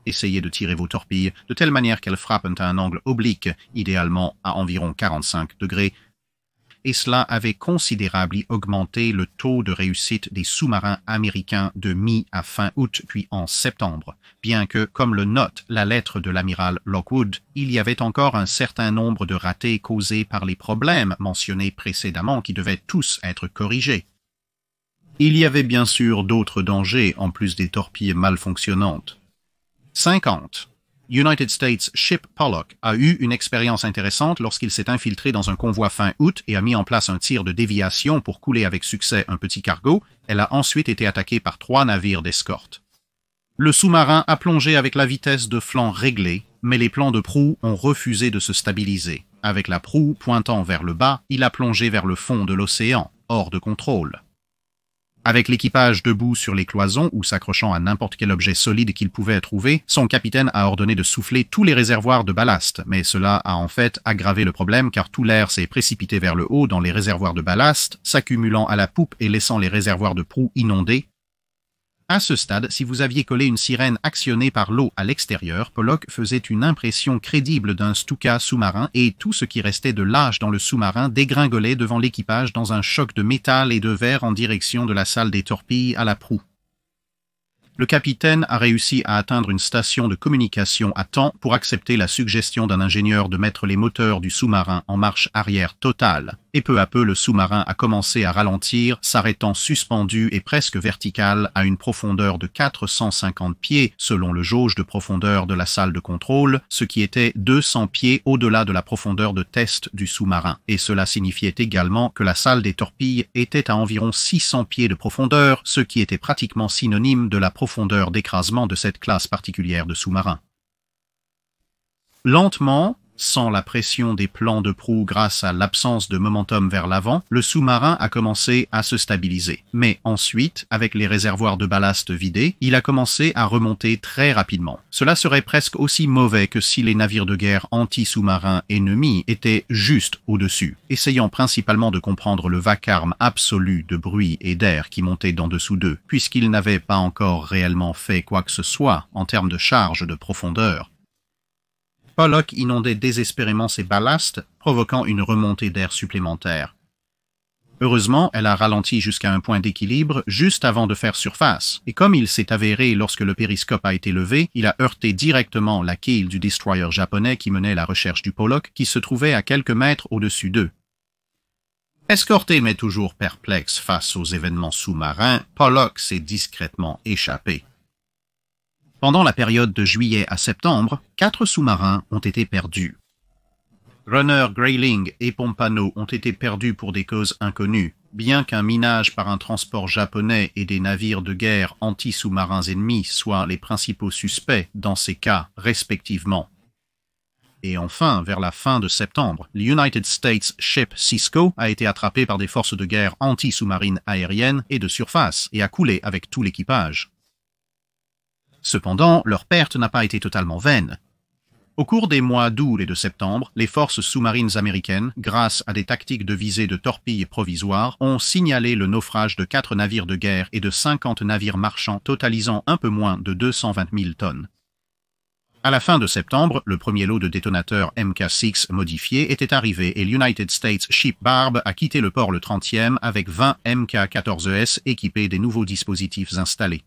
essayez de tirer vos torpilles de telle manière qu'elles frappent à un angle oblique, idéalement à environ 45 degrés, et cela avait considérablement augmenté le taux de réussite des sous-marins américains de mi à fin août puis en septembre, bien que, comme le note la lettre de l'amiral Lockwood, il y avait encore un certain nombre de ratés causés par les problèmes mentionnés précédemment qui devaient tous être corrigés. Il y avait bien sûr d'autres dangers en plus des torpilles mal fonctionnantes. 50. United States Ship Pollock a eu une expérience intéressante lorsqu'il s'est infiltré dans un convoi fin août et a mis en place un tir de déviation pour couler avec succès un petit cargo. Elle a ensuite été attaquée par 3 navires d'escorte. Le sous-marin a plongé avec la vitesse de flanc réglée, mais les plans de proue ont refusé de se stabiliser. Avec la proue pointant vers le bas, il a plongé vers le fond de l'océan, hors de contrôle. Avec l'équipage debout sur les cloisons ou s'accrochant à n'importe quel objet solide qu'il pouvait trouver, son capitaine a ordonné de souffler tous les réservoirs de ballast, mais cela a en fait aggravé le problème car tout l'air s'est précipité vers le haut dans les réservoirs de ballast, s'accumulant à la poupe et laissant les réservoirs de proue inondés. À ce stade, si vous aviez collé une sirène actionnée par l'eau à l'extérieur, Pollock faisait une impression crédible d'un Stuka sous-marin et tout ce qui restait de l'âge dans le sous-marin dégringolait devant l'équipage dans un choc de métal et de verre en direction de la salle des torpilles à la proue. Le capitaine a réussi à atteindre une station de communication à temps pour accepter la suggestion d'un ingénieur de mettre les moteurs du sous-marin en marche arrière totale. Et peu à peu, le sous-marin a commencé à ralentir, s'arrêtant suspendu et presque vertical à une profondeur de 450 pieds selon le jauge de profondeur de la salle de contrôle, ce qui était 200 pieds au-delà de la profondeur de test du sous-marin. Et cela signifiait également que la salle des torpilles était à environ 600 pieds de profondeur, ce qui était pratiquement synonyme de la profondeur d'écrasement de cette classe particulière de sous-marins. Lentement, sans la pression des plans de proue grâce à l'absence de momentum vers l'avant, le sous-marin a commencé à se stabiliser. Mais ensuite, avec les réservoirs de ballast vidés, il a commencé à remonter très rapidement. Cela serait presque aussi mauvais que si les navires de guerre anti-sous-marins ennemis étaient juste au-dessus, essayant principalement de comprendre le vacarme absolu de bruit et d'air qui montait d'en dessous d'eux, puisqu'ils n'avaient pas encore réellement fait quoi que ce soit en termes de charge de profondeur. Pollock inondait désespérément ses ballasts, provoquant une remontée d'air supplémentaire. Heureusement, elle a ralenti jusqu'à un point d'équilibre juste avant de faire surface, et comme il s'est avéré lorsque le périscope a été levé, il a heurté directement la quille du destroyer japonais qui menait la recherche du Pollock, qui se trouvait à quelques mètres au-dessus d'eux. Escorté mais toujours perplexe face aux événements sous-marins, Pollock s'est discrètement échappé. Pendant la période de juillet à septembre, 4 sous-marins ont été perdus. Runner, Grayling et Pompano ont été perdus pour des causes inconnues, bien qu'un minage par un transport japonais et des navires de guerre anti-sous-marins ennemis soient les principaux suspects dans ces cas, respectivement. Et enfin, vers la fin de septembre, l'United States Ship Cisco a été attrapé par des forces de guerre anti-sous-marines aériennes et de surface et a coulé avec tout l'équipage. Cependant, leur perte n'a pas été totalement vaine. Au cours des mois d'août et de septembre, les forces sous-marines américaines, grâce à des tactiques de visée de torpilles provisoires, ont signalé le naufrage de 4 navires de guerre et de 50 navires marchands totalisant un peu moins de 220 000 tonnes. À la fin de septembre, le premier lot de détonateurs MK6 modifiés était arrivé et l'United States Ship Barb a quitté le port le 30e avec 20 MK14ES équipés des nouveaux dispositifs installés.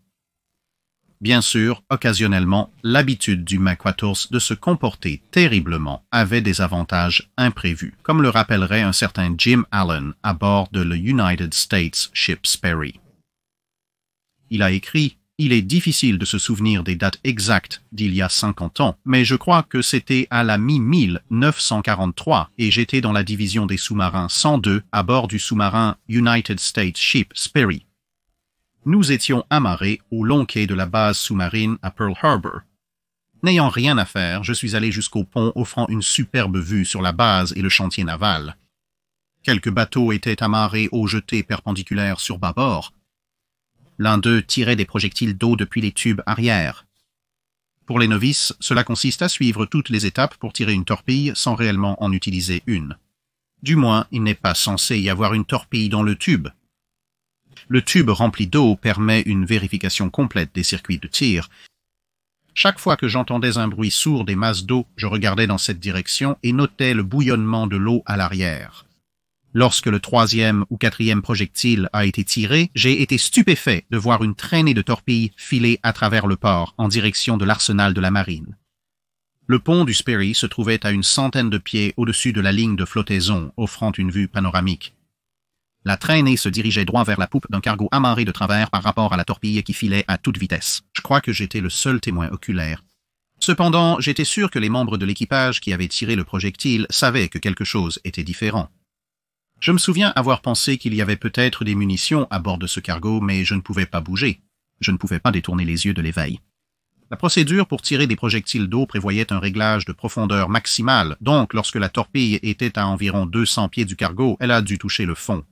Bien sûr, occasionnellement, l'habitude du McWattles de se comporter terriblement avait des avantages imprévus, comme le rappellerait un certain Jim Allen à bord de le United States Ship Sperry. Il a écrit « Il est difficile de se souvenir des dates exactes d'il y a 50 ans, mais je crois que c'était à la mi-1943 et j'étais dans la division des sous-marins 102 à bord du sous-marin United States Ship Sperry. Nous étions amarrés au long quai de la base sous-marine à Pearl Harbor. N'ayant rien à faire, je suis allé jusqu'au pont offrant une superbe vue sur la base et le chantier naval. Quelques bateaux étaient amarrés aux jetées perpendiculaires sur bâbord. L'un d'eux tirait des projectiles d'eau depuis les tubes arrière. Pour les novices, cela consiste à suivre toutes les étapes pour tirer une torpille sans réellement en utiliser une. Du moins, il n'est pas censé y avoir une torpille dans le tube. Le tube rempli d'eau permet une vérification complète des circuits de tir. Chaque fois que j'entendais un bruit sourd des masses d'eau, je regardais dans cette direction et notais le bouillonnement de l'eau à l'arrière. Lorsque le 3e ou 4e projectile a été tiré, j'ai été stupéfait de voir une traînée de torpilles filer à travers le port en direction de l'arsenal de la marine. Le pont du Sperry se trouvait à une centaine de pieds au-dessus de la ligne de flottaison, offrant une vue panoramique. La traînée se dirigeait droit vers la poupe d'un cargo amarré de travers par rapport à la torpille qui filait à toute vitesse. Je crois que j'étais le seul témoin oculaire. Cependant, j'étais sûr que les membres de l'équipage qui avaient tiré le projectile savaient que quelque chose était différent. Je me souviens avoir pensé qu'il y avait peut-être des munitions à bord de ce cargo, mais je ne pouvais pas bouger. Je ne pouvais pas détourner les yeux de l'éveil. La procédure pour tirer des projectiles d'eau prévoyait un réglage de profondeur maximale, donc lorsque la torpille était à environ 200 pieds du cargo, elle a dû toucher le fond.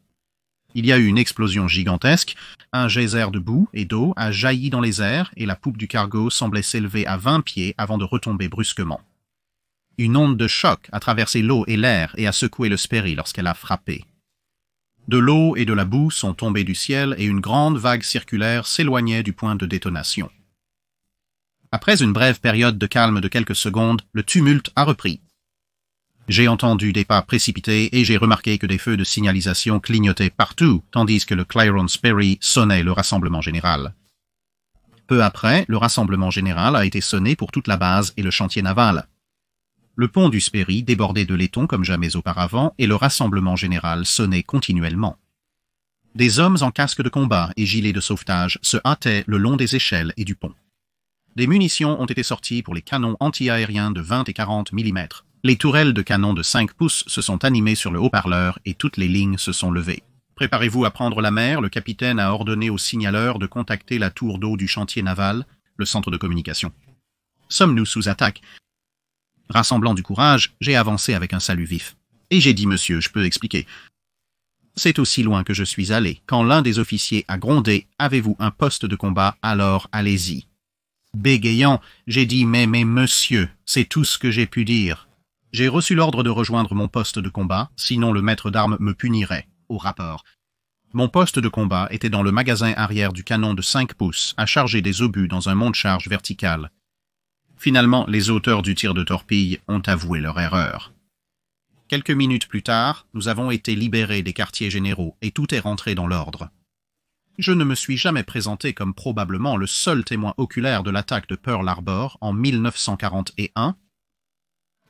Il y a eu une explosion gigantesque, un geyser de boue et d'eau a jailli dans les airs et la poupe du cargo semblait s'élever à 20 pieds avant de retomber brusquement. Une onde de choc a traversé l'eau et l'air et a secoué le Sperry lorsqu'elle a frappé. De l'eau et de la boue sont tombés du ciel et une grande vague circulaire s'éloignait du point de détonation. Après une brève période de calme de quelques secondes, le tumulte a repris. J'ai entendu des pas précipités et j'ai remarqué que des feux de signalisation clignotaient partout, tandis que le Clairon Sperry sonnait le rassemblement général. Peu après, le rassemblement général a été sonné pour toute la base et le chantier naval. Le pont du Sperry débordait de laiton comme jamais auparavant et le rassemblement général sonnait continuellement. Des hommes en casque de combat et gilets de sauvetage se hâtaient le long des échelles et du pont. Des munitions ont été sorties pour les canons anti-aériens de 20 et 40 mm. Les tourelles de canon de 5 pouces se sont animées sur le haut-parleur et toutes les lignes se sont levées. Préparez-vous à prendre la mer, le capitaine a ordonné au signaleur de contacter la tour d'eau du chantier naval, le centre de communication. Sommes-nous sous attaque? Rassemblant du courage, j'ai avancé avec un salut vif. Et j'ai dit, monsieur, je peux expliquer. C'est aussi loin que je suis allé. Quand l'un des officiers a grondé, avez-vous un poste de combat, alors allez-y. Bégayant, j'ai dit, mais monsieur, c'est tout ce que j'ai pu dire. J'ai reçu l'ordre de rejoindre mon poste de combat, sinon le maître d'armes me punirait. Au rapport. Mon poste de combat était dans le magasin arrière du canon de 5 pouces, à charger des obus dans un monte-charge vertical. Finalement, les auteurs du tir de torpille ont avoué leur erreur. Quelques minutes plus tard, nous avons été libérés des quartiers généraux et tout est rentré dans l'ordre. Je ne me suis jamais présenté comme probablement le seul témoin oculaire de l'attaque de Pearl Harbor en 1941.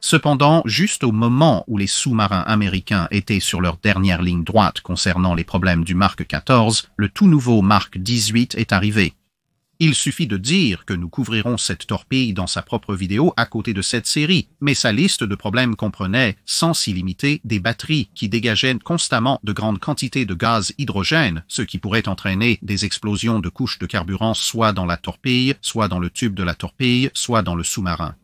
Cependant, juste au moment où les sous-marins américains étaient sur leur dernière ligne droite concernant les problèmes du Mark 14, le tout nouveau Mark 18 est arrivé. Il suffit de dire que nous couvrirons cette torpille dans sa propre vidéo à côté de cette série, mais sa liste de problèmes comprenait, sans s'y limiter, des batteries qui dégageaient constamment de grandes quantités de gaz hydrogène, ce qui pourrait entraîner des explosions de couches de carburant soit dans la torpille, soit dans le tube de la torpille, soit dans le sous-marin.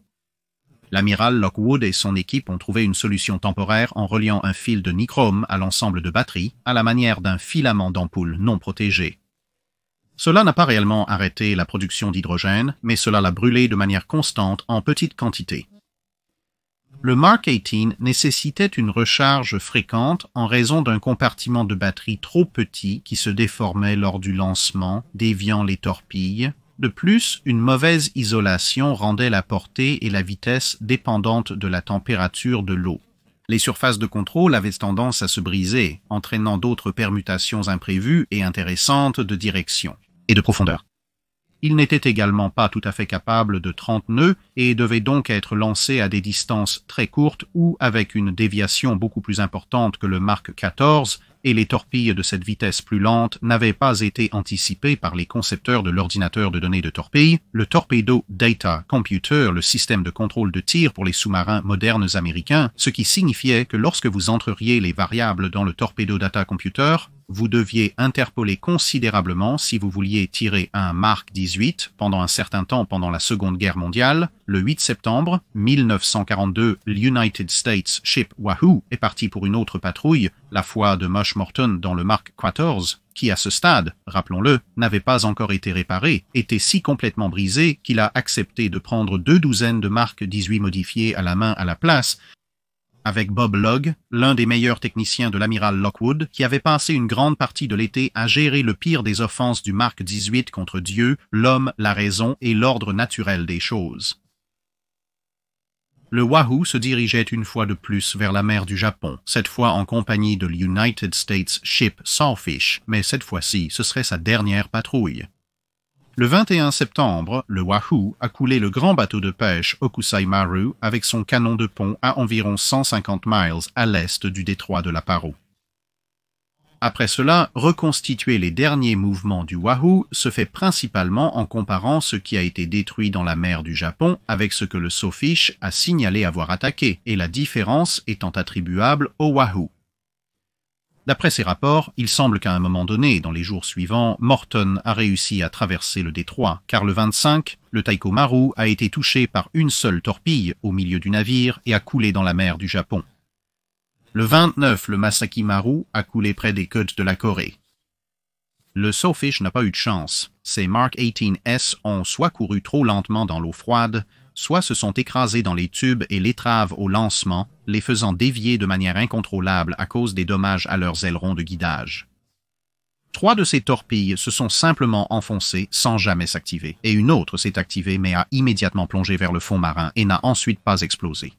L'amiral Lockwood et son équipe ont trouvé une solution temporaire en reliant un fil de nichrome à l'ensemble de batteries, à la manière d'un filament d'ampoule non protégé. Cela n'a pas réellement arrêté la production d'hydrogène, mais cela l'a brûlé de manière constante en petite quantité. Le Mark 18 nécessitait une recharge fréquente en raison d'un compartiment de batterie trop petit qui se déformait lors du lancement, déviant les torpilles. De plus, une mauvaise isolation rendait la portée et la vitesse dépendantes de la température de l'eau. Les surfaces de contrôle avaient tendance à se briser, entraînant d'autres permutations imprévues et intéressantes de direction et de profondeur. Il n'était également pas tout à fait capable de 30 nœuds et devait donc être lancé à des distances très courtes ou avec une déviation beaucoup plus importante que le Mark 14, et les torpilles de cette vitesse plus lente n'avaient pas été anticipées par les concepteurs de l'ordinateur de données de torpilles, le Torpedo Data Computer, le système de contrôle de tir pour les sous-marins modernes américains, ce qui signifiait que lorsque vous entreriez les variables dans le Torpedo Data Computer, vous deviez interpoler considérablement si vous vouliez tirer un Mark 18 pendant un certain temps pendant la Seconde Guerre mondiale. Le 8 septembre 1942, l'United States Ship Wahoo est parti pour une autre patrouille, la foi de Mush Morton dans le Mark 14, qui à ce stade, rappelons-le, n'avait pas encore été réparé, était si complètement brisé qu'il a accepté de prendre 2 douzaines de Mark 18 modifiés à la main à la place, avec Bob Logg, l'un des meilleurs techniciens de l'amiral Lockwood, qui avait passé une grande partie de l'été à gérer le pire des offenses du Mark 18 contre Dieu, l'homme, la raison et l'ordre naturel des choses. Le Wahoo se dirigeait une fois de plus vers la mer du Japon, cette fois en compagnie de l'United States Ship Sawfish, mais cette fois-ci, ce serait sa dernière patrouille. Le 21 septembre, le Wahoo a coulé le grand bateau de pêche Okusai Maru avec son canon de pont à environ 150 miles à l'est du détroit de Lapparo. Après cela, reconstituer les derniers mouvements du Wahoo se fait principalement en comparant ce qui a été détruit dans la mer du Japon avec ce que le Sawfish a signalé avoir attaqué, et la différence étant attribuable au Wahoo. D'après ces rapports, il semble qu'à un moment donné, dans les jours suivants, Morton a réussi à traverser le détroit, car le 25, le Taiko Maru a été touché par une seule torpille au milieu du navire et a coulé dans la mer du Japon. Le 29, le Masaki Maru a coulé près des côtes de la Corée. Le Sawfish n'a pas eu de chance. Ces Mark 18S ont soit couru trop lentement dans l'eau froide, soit se sont écrasés dans les tubes et l'étraves au lancement, les faisant dévier de manière incontrôlable à cause des dommages à leurs ailerons de guidage. 3 de ces torpilles se sont simplement enfoncées sans jamais s'activer, et une autre s'est activée mais a immédiatement plongé vers le fond marin et n'a ensuite pas explosé.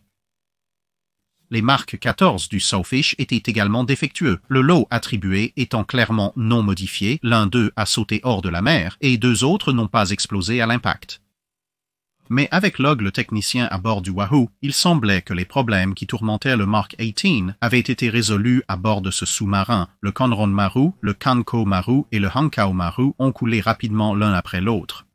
Les marques 14 du Sawfish étaient également défectueux, le lot attribué étant clairement non modifié, l'un d'eux a sauté hors de la mer et 2 autres n'ont pas explosé à l'impact. Mais avec Log, le technicien à bord du Wahoo, il semblait que les problèmes qui tourmentaient le Mark 18 avaient été résolus à bord de ce sous-marin. Le Conron Maru, le Kanko Maru et le Hankau Maru ont coulé rapidement l'un après l'autre.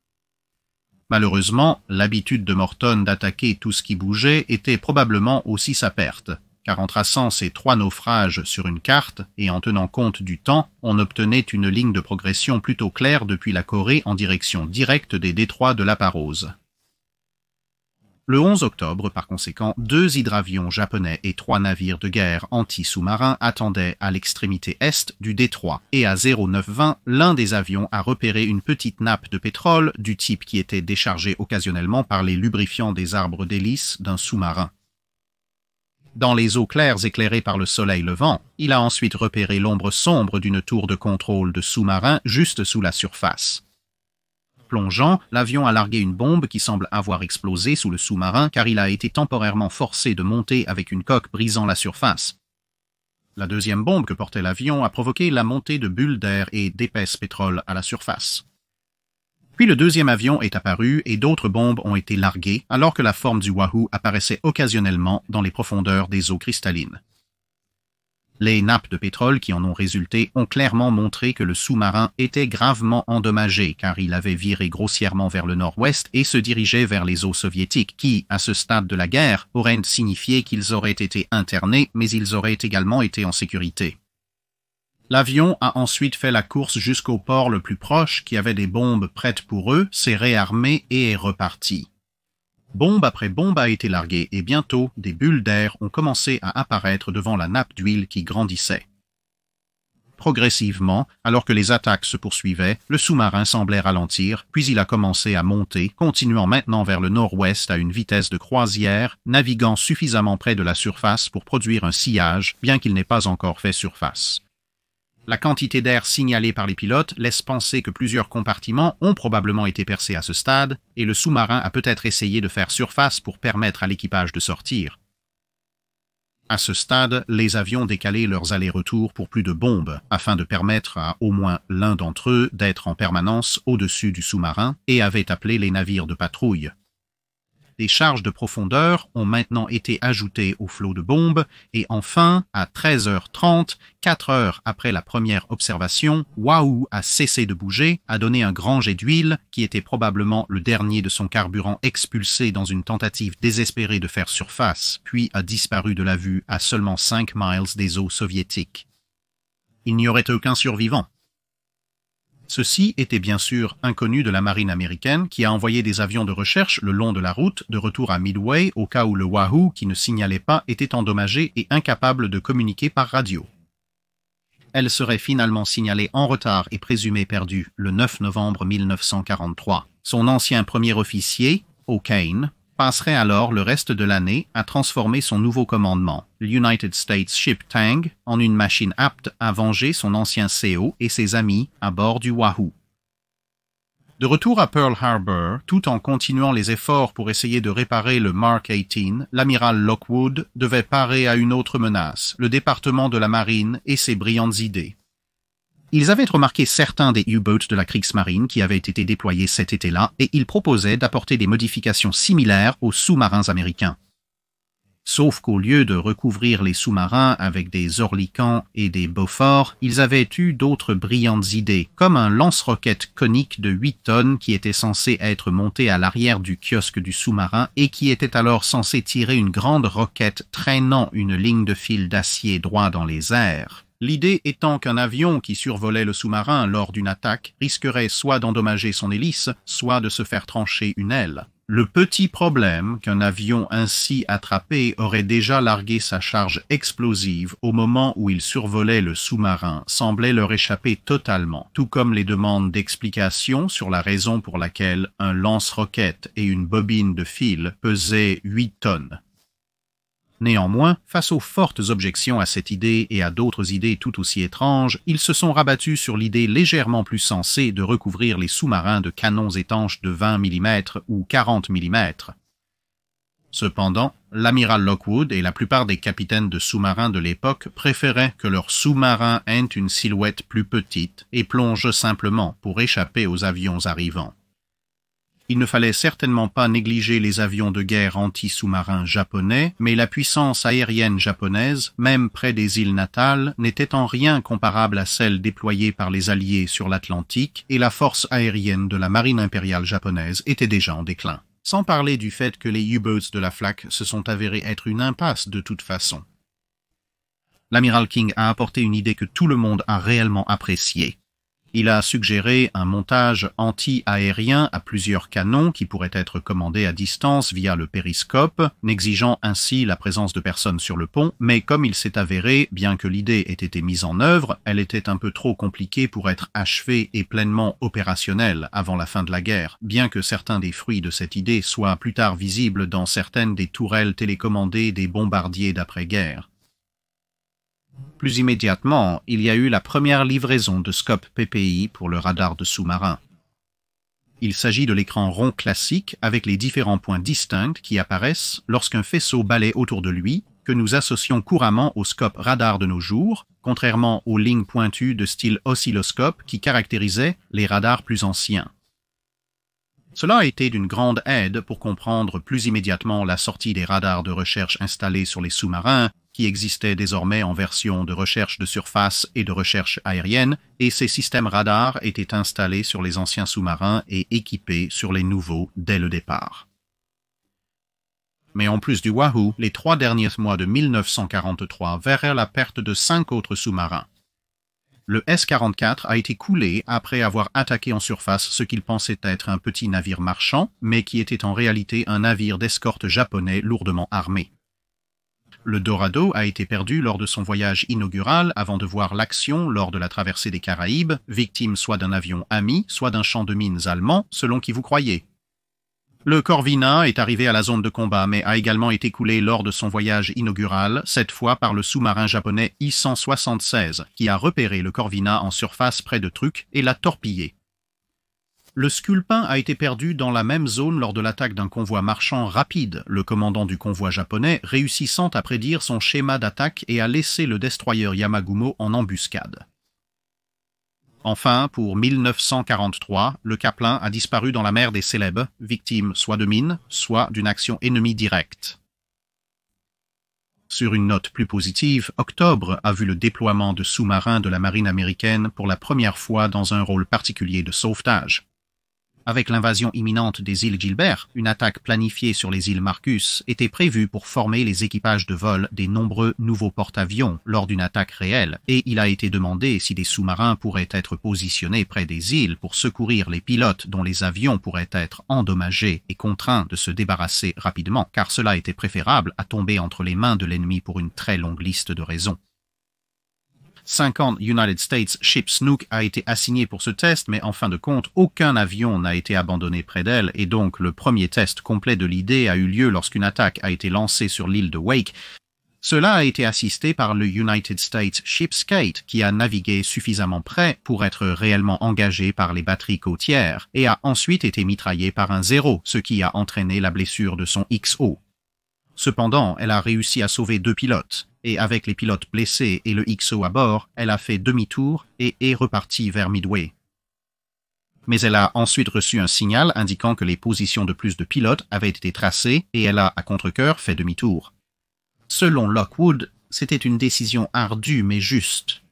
Malheureusement, l'habitude de Morton d'attaquer tout ce qui bougeait était probablement aussi sa perte, car en traçant ces 3 naufrages sur une carte et en tenant compte du temps, on obtenait une ligne de progression plutôt claire depuis la Corée en direction directe des détroits de l'Aparose. Le 11 octobre, par conséquent, 2 hydravions japonais et 3 navires de guerre anti-sous-marins attendaient à l'extrémité est du détroit, et à 0920, l'un des avions a repéré une petite nappe de pétrole du type qui était déchargée occasionnellement par les lubrifiants des arbres d'hélice d'un sous-marin. Dans les eaux claires éclairées par le soleil levant, il a ensuite repéré l'ombre sombre d'une tour de contrôle de sous-marin juste sous la surface. Plongeant, l'avion a largué une bombe qui semble avoir explosé sous le sous-marin car il a été temporairement forcé de monter avec une coque brisant la surface. La deuxième bombe que portait l'avion a provoqué la montée de bulles d'air et d'épaisse pétrole à la surface. Puis le deuxième avion est apparu et d'autres bombes ont été larguées alors que la forme du Wahoo apparaissait occasionnellement dans les profondeurs des eaux cristallines. Les nappes de pétrole qui en ont résulté ont clairement montré que le sous-marin était gravement endommagé car il avait viré grossièrement vers le nord-ouest et se dirigeait vers les eaux soviétiques qui, à ce stade de la guerre, auraient signifié qu'ils auraient été internés mais ils auraient également été en sécurité. L'avion a ensuite fait la course jusqu'au port le plus proche qui avait des bombes prêtes pour eux, s'est réarmé et est reparti. Bombe après bombe a été larguée et bientôt, des bulles d'air ont commencé à apparaître devant la nappe d'huile qui grandissait. Progressivement, alors que les attaques se poursuivaient, le sous-marin semblait ralentir, puis il a commencé à monter, continuant maintenant vers le nord-ouest à une vitesse de croisière, naviguant suffisamment près de la surface pour produire un sillage, bien qu'il n'ait pas encore fait surface. La quantité d'air signalée par les pilotes laisse penser que plusieurs compartiments ont probablement été percés à ce stade et le sous-marin a peut-être essayé de faire surface pour permettre à l'équipage de sortir. À ce stade, les avions décalaient leurs allers-retours pour plus de bombes afin de permettre à au moins l'un d'entre eux d'être en permanence au-dessus du sous-marin et avaient appelé les navires de patrouille. Des charges de profondeur ont maintenant été ajoutées au flot de bombes et enfin, à 13h30, 4 heures après la première observation, Wahoo a cessé de bouger, a donné un grand jet d'huile qui était probablement le dernier de son carburant expulsé dans une tentative désespérée de faire surface, puis a disparu de la vue à seulement 5 miles des eaux soviétiques. Il n'y aurait aucun survivant. Ceci était bien sûr inconnu de la marine américaine qui a envoyé des avions de recherche le long de la route de retour à Midway au cas où le Wahoo, qui ne signalait pas, était endommagé et incapable de communiquer par radio. Elle serait finalement signalée en retard et présumée perdue le 9 novembre 1943. Son ancien premier officier, O'Kane, passerait alors le reste de l'année à transformer son nouveau commandement, l'United States Ship Tang, en une machine apte à venger son ancien CO et ses amis à bord du Wahoo. De retour à Pearl Harbor, tout en continuant les efforts pour essayer de réparer le Mark 18, l'amiral Lockwood devait parer à une autre menace, le département de la marine et ses brillantes idées. Ils avaient remarqué certains des U-boats de la Kriegsmarine qui avaient été déployés cet été-là et ils proposaient d'apporter des modifications similaires aux sous-marins américains. Sauf qu'au lieu de recouvrir les sous-marins avec des Oerlikon et des Beaufort, ils avaient eu d'autres brillantes idées, comme un lance-roquettes conique de 8 tonnes qui était censé être monté à l'arrière du kiosque du sous-marin et qui était alors censé tirer une grande roquette traînant une ligne de fil d'acier droit dans les airs. L'idée étant qu'un avion qui survolait le sous-marin lors d'une attaque risquerait soit d'endommager son hélice, soit de se faire trancher une aile. Le petit problème qu'un avion ainsi attrapé aurait déjà largué sa charge explosive au moment où il survolait le sous-marin semblait leur échapper totalement, tout comme les demandes d'explications sur la raison pour laquelle un lance-roquettes et une bobine de fil pesaient 8 tonnes. Néanmoins, face aux fortes objections à cette idée et à d'autres idées tout aussi étranges, ils se sont rabattus sur l'idée légèrement plus sensée de recouvrir les sous-marins de canons étanches de 20 mm ou 40 mm. Cependant, l'amiral Lockwood et la plupart des capitaines de sous-marins de l'époque préféraient que leurs sous-marins aient une silhouette plus petite et plongent simplement pour échapper aux avions arrivants. Il ne fallait certainement pas négliger les avions de guerre anti-sous-marins japonais, mais la puissance aérienne japonaise, même près des îles natales, n'était en rien comparable à celle déployée par les Alliés sur l'Atlantique, et la force aérienne de la marine impériale japonaise était déjà en déclin. Sans parler du fait que les U-boats de la Flak se sont avérés être une impasse de toute façon. L'amiral King a apporté une idée que tout le monde a réellement appréciée. Il a suggéré un montage anti-aérien à plusieurs canons qui pourraient être commandés à distance via le périscope, n'exigeant ainsi la présence de personnes sur le pont, mais comme il s'est avéré, bien que l'idée ait été mise en œuvre, elle était un peu trop compliquée pour être achevée et pleinement opérationnelle avant la fin de la guerre, bien que certains des fruits de cette idée soient plus tard visibles dans certaines des tourelles télécommandées des bombardiers d'après-guerre. Plus immédiatement, il y a eu la première livraison de scopes PPI pour le radar de sous-marin. Il s'agit de l'écran rond classique avec les différents points distincts qui apparaissent lorsqu'un faisceau balaie autour de lui, que nous associons couramment au scope radar de nos jours, contrairement aux lignes pointues de style oscilloscope qui caractérisaient les radars plus anciens. Cela a été d'une grande aide pour comprendre plus immédiatement la sortie des radars de recherche installés sur les sous-marins, qui existaient désormais en version de recherche de surface et de recherche aérienne, et ces systèmes radars étaient installés sur les anciens sous-marins et équipés sur les nouveaux dès le départ. Mais en plus du Wahoo, les 3 derniers mois de 1943 verraient la perte de 5 autres sous-marins. Le S-44 a été coulé après avoir attaqué en surface ce qu'il pensait être un petit navire marchand, mais qui était en réalité un navire d'escorte japonais lourdement armé. Le Dorado a été perdu lors de son voyage inaugural avant de voir l'action lors de la traversée des Caraïbes, victime soit d'un avion ami, soit d'un champ de mines allemand, selon qui vous croyez. Le Corvina est arrivé à la zone de combat, mais a également été coulé lors de son voyage inaugural, cette fois par le sous-marin japonais I-176, qui a repéré le Corvina en surface près de Truk et l'a torpillé. Le Sculpin a été perdu dans la même zone lors de l'attaque d'un convoi marchand rapide, le commandant du convoi japonais réussissant à prédire son schéma d'attaque et à laisser le destroyer Yamagumo en embuscade. Enfin, pour 1943, le Kaplan a disparu dans la mer des Célèbes, victime soit de mines, soit d'une action ennemie directe. Sur une note plus positive, octobre a vu le déploiement de sous-marins de la marine américaine pour la première fois dans un rôle particulier de sauvetage. Avec l'invasion imminente des îles Gilbert, une attaque planifiée sur les îles Marcus était prévue pour former les équipages de vol des nombreux nouveaux porte-avions lors d'une attaque réelle, et il a été demandé si des sous-marins pourraient être positionnés près des îles pour secourir les pilotes dont les avions pourraient être endommagés et contraints de se débarrasser rapidement, car cela était préférable à tomber entre les mains de l'ennemi pour une très longue liste de raisons. 50 United States Ship Snook a été assigné pour ce test, mais en fin de compte, aucun avion n'a été abandonné près d'elle, et donc le premier test complet de l'idée a eu lieu lorsqu'une attaque a été lancée sur l'île de Wake. Cela a été assisté par le United States Ship Skate, qui a navigué suffisamment près pour être réellement engagé par les batteries côtières, et a ensuite été mitraillé par un Zéro, ce qui a entraîné la blessure de son XO. Cependant, elle a réussi à sauver 2 pilotes, et avec les pilotes blessés et le XO à bord, elle a fait demi-tour et est repartie vers Midway. Mais elle a ensuite reçu un signal indiquant que les positions de plus de pilotes avaient été tracées et elle a, à contre-cœur, fait demi-tour. Selon Lockwood, c'était une décision ardue mais juste.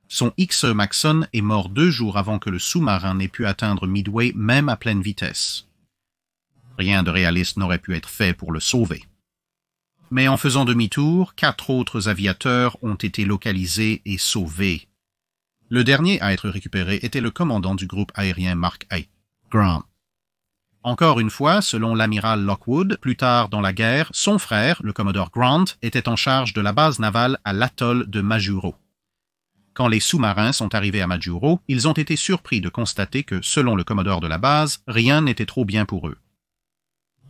Son XO Maxon est mort 2 jours avant que le sous-marin n'ait pu atteindre Midway même à pleine vitesse. Rien de réaliste n'aurait pu être fait pour le sauver. Mais en faisant demi-tour, 4 autres aviateurs ont été localisés et sauvés. Le dernier à être récupéré était le commandant du groupe aérien Mark A. Graham. Encore une fois, selon l'amiral Lockwood, plus tard dans la guerre, son frère, le commodore Grant, était en charge de la base navale à l'atoll de Majuro. Quand les sous-marins sont arrivés à Majuro, ils ont été surpris de constater que, selon le commodore de la base, rien n'était trop bien pour eux.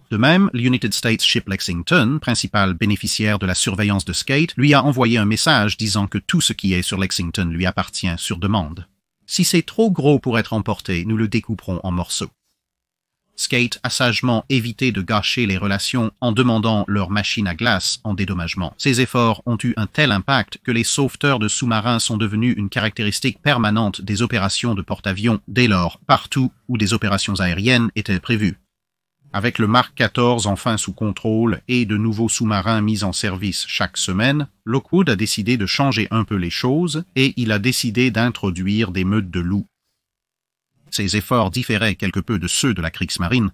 De même, l'United States Ship Lexington, principal bénéficiaire de la surveillance de Skate, lui a envoyé un message disant que tout ce qui est sur Lexington lui appartient sur demande. Si c'est trop gros pour être emporté, nous le découperons en morceaux. Skate a sagement évité de gâcher les relations en demandant leur machine à glace en dédommagement. Ces efforts ont eu un tel impact que les sauveteurs de sous-marins sont devenus une caractéristique permanente des opérations de porte-avions dès lors, partout où des opérations aériennes étaient prévues. Avec le Mark XIV enfin sous contrôle et de nouveaux sous-marins mis en service chaque semaine, Lockwood a décidé de changer un peu les choses et il a décidé d'introduire des meutes de loups. Ces efforts différaient quelque peu de ceux de la Kriegsmarine.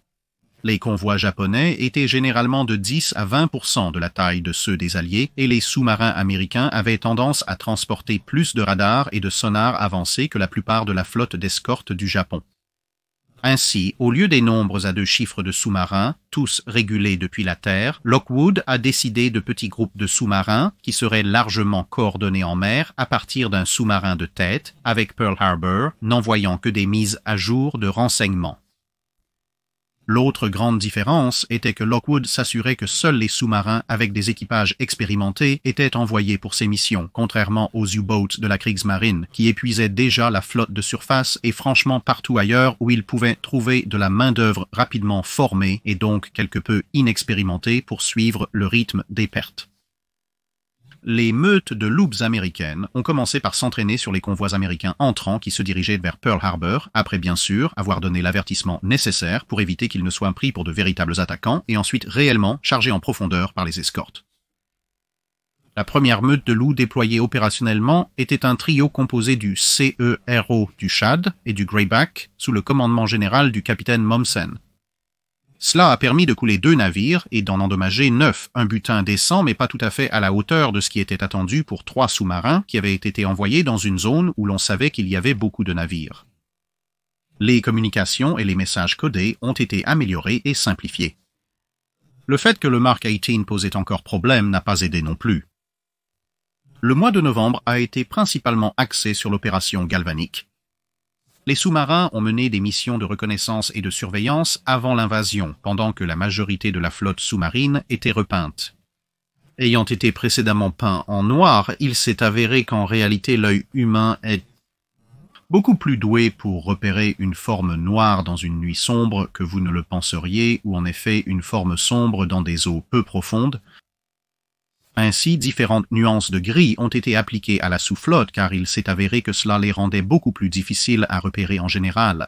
Les convois japonais étaient généralement de 10 à 20% de la taille de ceux des Alliés et les sous-marins américains avaient tendance à transporter plus de radars et de sonars avancés que la plupart de la flotte d'escorte du Japon. Ainsi, au lieu des nombres à 2 chiffres de sous-marins, tous régulés depuis la Terre, Lockwood a décidé de petits groupes de sous-marins qui seraient largement coordonnés en mer à partir d'un sous-marin de tête, avec Pearl Harbor n'envoyant que des mises à jour de renseignements. L'autre grande différence était que Lockwood s'assurait que seuls les sous-marins avec des équipages expérimentés étaient envoyés pour ces missions, contrairement aux U-boats de la Kriegsmarine, qui épuisaient déjà la flotte de surface et franchement partout ailleurs où ils pouvaient trouver de la main-d'œuvre rapidement formée et donc quelque peu inexpérimentée pour suivre le rythme des pertes. Les meutes de loups américaines ont commencé par s'entraîner sur les convois américains entrants qui se dirigeaient vers Pearl Harbor, après bien sûr avoir donné l'avertissement nécessaire pour éviter qu'ils ne soient pris pour de véritables attaquants et ensuite réellement chargés en profondeur par les escortes. La première meute de loups déployée opérationnellement était un trio composé du CERO du Tchad et du Greyback sous le commandement général du capitaine Mommsen. Cela a permis de couler 2 navires et d'en endommager 9, un butin décent mais pas tout à fait à la hauteur de ce qui était attendu pour 3 sous-marins qui avaient été envoyés dans une zone où l'on savait qu'il y avait beaucoup de navires. Les communications et les messages codés ont été améliorés et simplifiés. Le fait que le Mark XVIII posait encore problème n'a pas aidé non plus. Le mois de novembre a été principalement axé sur l'opération galvanique. Les sous-marins ont mené des missions de reconnaissance et de surveillance avant l'invasion, pendant que la majorité de la flotte sous-marine était repeinte. Ayant été précédemment peint en noir, il s'est avéré qu'en réalité l'œil humain est beaucoup plus doué pour repérer une forme noire dans une nuit sombre que vous ne le penseriez, ou en effet une forme sombre dans des eaux peu profondes. Ainsi, différentes nuances de gris ont été appliquées à la sous-flotte car il s'est avéré que cela les rendait beaucoup plus difficiles à repérer en général.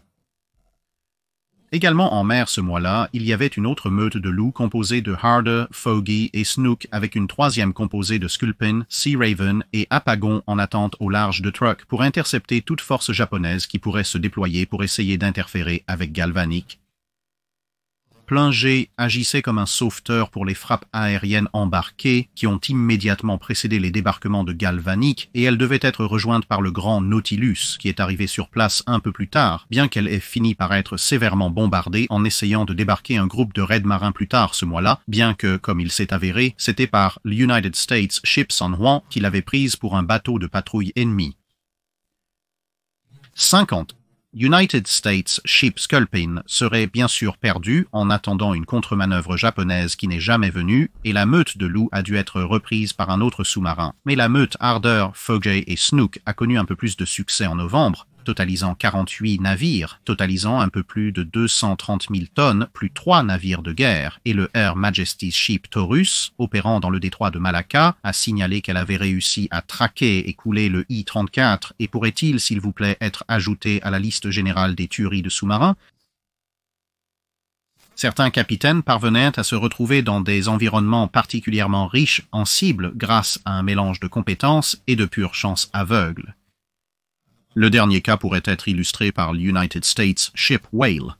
Également en mer ce mois-là, il y avait une autre meute de loups composée de Harder, Foggy et Snook avec une troisième composée de Sculpin, Sea Raven et Apagon en attente au large de Truk pour intercepter toute force japonaise qui pourrait se déployer pour essayer d'interférer avec Galvanic. Plinger agissait comme un sauveteur pour les frappes aériennes embarquées qui ont immédiatement précédé les débarquements de Galvanic et elle devait être rejointe par le grand Nautilus qui est arrivé sur place un peu plus tard, bien qu'elle ait fini par être sévèrement bombardée en essayant de débarquer un groupe de raids marins plus tard ce mois-là, bien que, comme il s'est avéré, c'était par l'United States Ship San Juan qui l'avait prise pour un bateau de patrouille ennemi. 50. United States Ship Sculpin serait bien sûr perdu en attendant une contre-manœuvre japonaise qui n'est jamais venue et la meute de loups a dû être reprise par un autre sous-marin. Mais la meute Harder, Foggy et Snook a connu un peu plus de succès en novembre, totalisant 48 navires, totalisant un peu plus de 230 000 tonnes, plus 3 navires de guerre, et le Her Majesty's Ship Taurus, opérant dans le détroit de Malacca, a signalé qu'elle avait réussi à traquer et couler le I-34 et pourrait-il, s'il vous plaît, être ajouté à la liste générale des tueries de sous-marins? Certains capitaines parvenaient à se retrouver dans des environnements particulièrement riches en cibles grâce à un mélange de compétences et de pure chance aveugle. Le dernier cas pourrait être illustré par l'United States Ship Whale.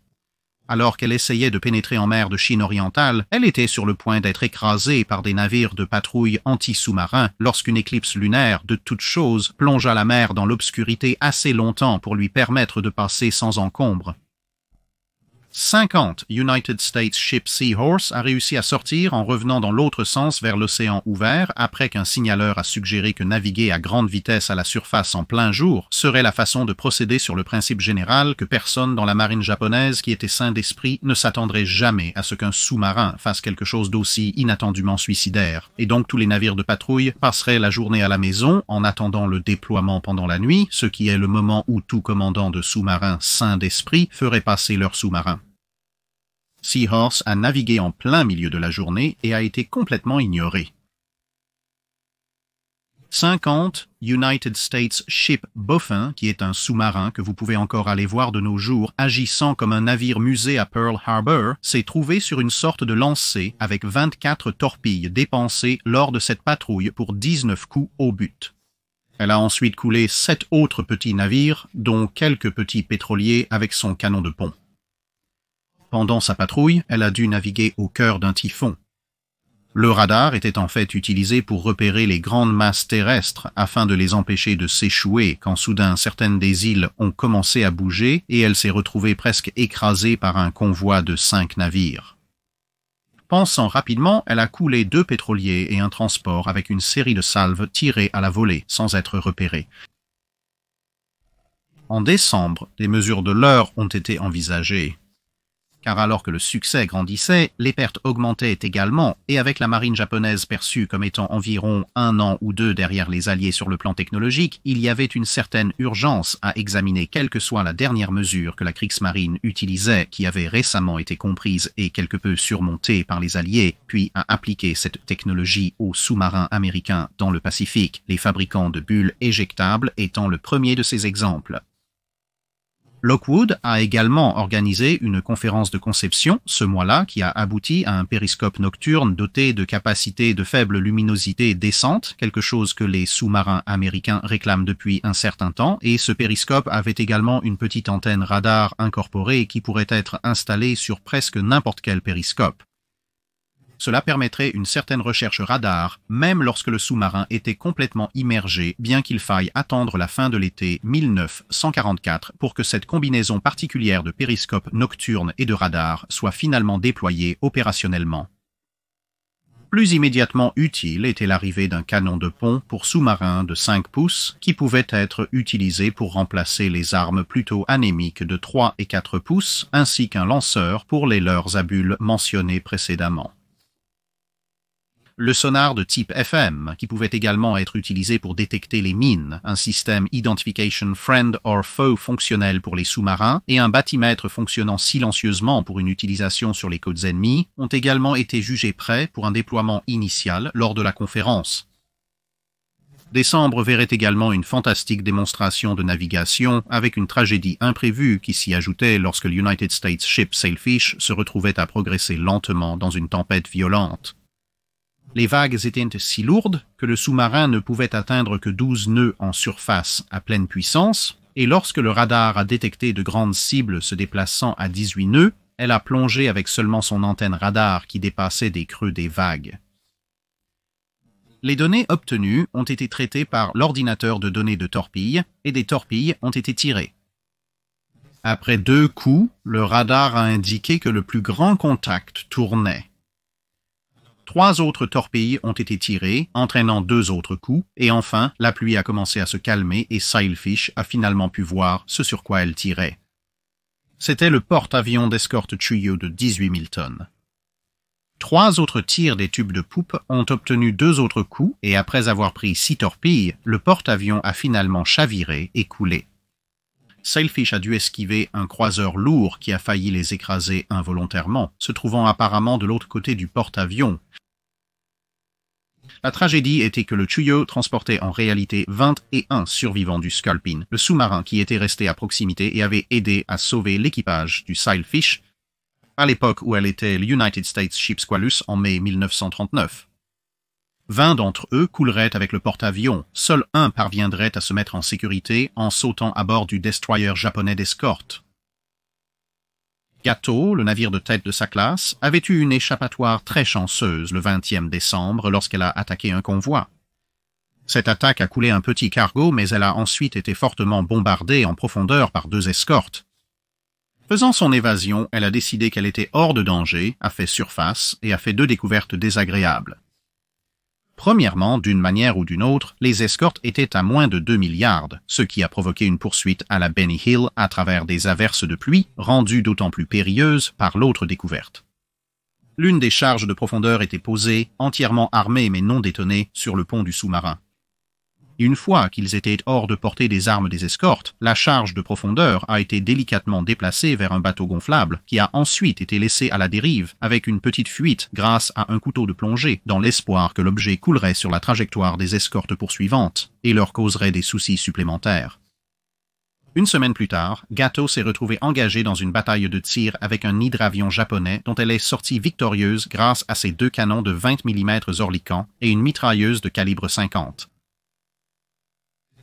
Alors qu'elle essayait de pénétrer en mer de Chine orientale, elle était sur le point d'être écrasée par des navires de patrouille anti-sous-marins lorsqu'une éclipse lunaire, de toute chose, plongea la mer dans l'obscurité assez longtemps pour lui permettre de passer sans encombre. 50 United States Ship Seahorse a réussi à sortir en revenant dans l'autre sens vers l'océan ouvert après qu'un signaleur a suggéré que naviguer à grande vitesse à la surface en plein jour serait la façon de procéder sur le principe général que personne dans la marine japonaise qui était sain d'esprit ne s'attendrait jamais à ce qu'un sous-marin fasse quelque chose d'aussi inattendument suicidaire. Et donc tous les navires de patrouille passeraient la journée à la maison en attendant le déploiement pendant la nuit, ce qui est le moment où tout commandant de sous-marin sain d'esprit ferait passer leur sous-marin. Seahorse a navigué en plein milieu de la journée et a été complètement ignoré. 50 United States Ship Bofin, qui est un sous-marin que vous pouvez encore aller voir de nos jours agissant comme un navire musée à Pearl Harbor, s'est trouvé sur une sorte de lancée avec 24 torpilles dépensées lors de cette patrouille pour 19 coups au but. Elle a ensuite coulé 7 autres petits navires, dont quelques petits pétroliers avec son canon de pont. Pendant sa patrouille, elle a dû naviguer au cœur d'un typhon. Le radar était en fait utilisé pour repérer les grandes masses terrestres afin de les empêcher de s'échouer quand soudain certaines des îles ont commencé à bouger et elle s'est retrouvée presque écrasée par un convoi de 5 navires. Pensant rapidement, elle a coulé 2 pétroliers et un transport avec une série de salves tirées à la volée sans être repérée. En décembre, des mesures de leurre ont été envisagées. Car alors que le succès grandissait, les pertes augmentaient également, et avec la marine japonaise perçue comme étant environ 1 an ou 2 derrière les alliés sur le plan technologique, il y avait une certaine urgence à examiner quelle que soit la dernière mesure que la Kriegsmarine utilisait, qui avait récemment été comprise et quelque peu surmontée par les alliés, puis à appliquer cette technologie aux sous-marins américains dans le Pacifique, les fabricants de bulles éjectables étant le premier de ces exemples. Lockwood a également organisé une conférence de conception ce mois-là qui a abouti à un périscope nocturne doté de capacités de faible luminosité décente, quelque chose que les sous-marins américains réclament depuis un certain temps, et ce périscope avait également une petite antenne radar incorporée qui pourrait être installée sur presque n'importe quel périscope. Cela permettrait une certaine recherche radar, même lorsque le sous-marin était complètement immergé, bien qu'il faille attendre la fin de l'été 1944 pour que cette combinaison particulière de périscopes nocturnes et de radar soit finalement déployée opérationnellement. Plus immédiatement utile était l'arrivée d'un canon de pont pour sous-marins de 5 pouces qui pouvait être utilisé pour remplacer les armes plutôt anémiques de 3 et 4 pouces, ainsi qu'un lanceur pour les leurres à bulles mentionnés précédemment. Le sonar de type FM, qui pouvait également être utilisé pour détecter les mines, un système Identification Friend or Foe fonctionnel pour les sous-marins et un bathymètre fonctionnant silencieusement pour une utilisation sur les côtes ennemies, ont également été jugés prêts pour un déploiement initial lors de la conférence. Décembre verrait également une fantastique démonstration de navigation avec une tragédie imprévue qui s'y ajoutait lorsque le United States Ship Sailfish se retrouvait à progresser lentement dans une tempête violente. Les vagues étaient si lourdes que le sous-marin ne pouvait atteindre que 12 nœuds en surface à pleine puissance, et lorsque le radar a détecté de grandes cibles se déplaçant à 18 nœuds, elle a plongé avec seulement son antenne radar qui dépassait des creux des vagues. Les données obtenues ont été traitées par l'ordinateur de données de torpilles, et des torpilles ont été tirées. Après 2 coups, le radar a indiqué que le plus grand contact tournait. 3 autres torpilles ont été tirées, entraînant 2 autres coups, et enfin, la pluie a commencé à se calmer et Sailfish a finalement pu voir ce sur quoi elle tirait. C'était le porte-avions d'escorte Chuyo de 18 000 tonnes. 3 autres tirs des tubes de poupe ont obtenu 2 autres coups, et après avoir pris 6 torpilles, le porte-avions a finalement chaviré et coulé. Sailfish a dû esquiver un croiseur lourd qui a failli les écraser involontairement, se trouvant apparemment de l'autre côté du porte-avions. La tragédie était que le Chuyo transportait en réalité 21 survivants du Sculpin, le sous-marin qui était resté à proximité et avait aidé à sauver l'équipage du Sailfish, à l'époque où elle était le United States Ship Squalus en mai 1939. 20 d'entre eux couleraient avec le porte-avions, seul un parviendrait à se mettre en sécurité en sautant à bord du destroyer japonais d'escorte. Gato, le navire de tête de sa classe, avait eu une échappatoire très chanceuse le 20e décembre lorsqu'elle a attaqué un convoi. Cette attaque a coulé un petit cargo, mais elle a ensuite été fortement bombardée en profondeur par 2 escortes. Faisant son évasion, elle a décidé qu'elle était hors de danger, a fait surface et a fait 2 découvertes désagréables. Premièrement, d'une manière ou d'une autre, les escortes étaient à moins de 2000 yards, ce qui a provoqué une poursuite à la Benny Hill à travers des averses de pluie, rendues d'autant plus périlleuses par l'autre découverte. L'une des charges de profondeur était posée, entièrement armée mais non détonée, sur le pont du sous-marin. Une fois qu'ils étaient hors de portée des armes des escortes, la charge de profondeur a été délicatement déplacée vers un bateau gonflable qui a ensuite été laissé à la dérive avec une petite fuite grâce à un couteau de plongée dans l'espoir que l'objet coulerait sur la trajectoire des escortes poursuivantes et leur causerait des soucis supplémentaires. Une semaine plus tard, Gato s'est retrouvée engagée dans une bataille de tir avec un hydravion japonais dont elle est sortie victorieuse grâce à ses 2 canons de 20 mm Oerlikon et une mitrailleuse de calibre 50.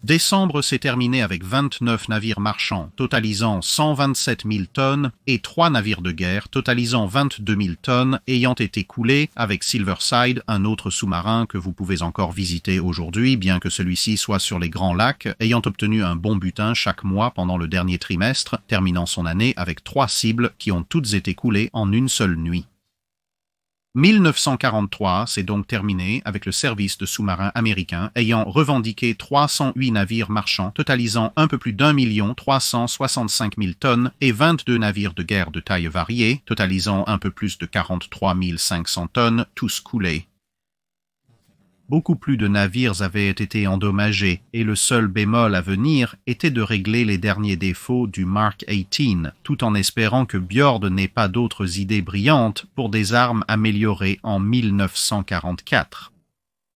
Décembre s'est terminé avec 29 navires marchands totalisant 127 000 tonnes et 3 navires de guerre totalisant 22 000 tonnes ayant été coulés avec Silverside, un autre sous-marin que vous pouvez encore visiter aujourd'hui, bien que celui-ci soit sur les Grands Lacs, ayant obtenu un bon butin chaque mois pendant le dernier trimestre, terminant son année avec 3 cibles qui ont toutes été coulées en une seule nuit. 1943 s'est donc terminé avec le service de sous-marins américain ayant revendiqué 308 navires marchands totalisant un peu plus d'1 365 000 tonnes et 22 navires de guerre de taille variée totalisant un peu plus de 43 500 tonnes, tous coulés. Beaucoup plus de navires avaient été endommagés et le seul bémol à venir était de régler les derniers défauts du Mark 18, tout en espérant que Bjord n'ait pas d'autres idées brillantes pour des armes améliorées en 1944.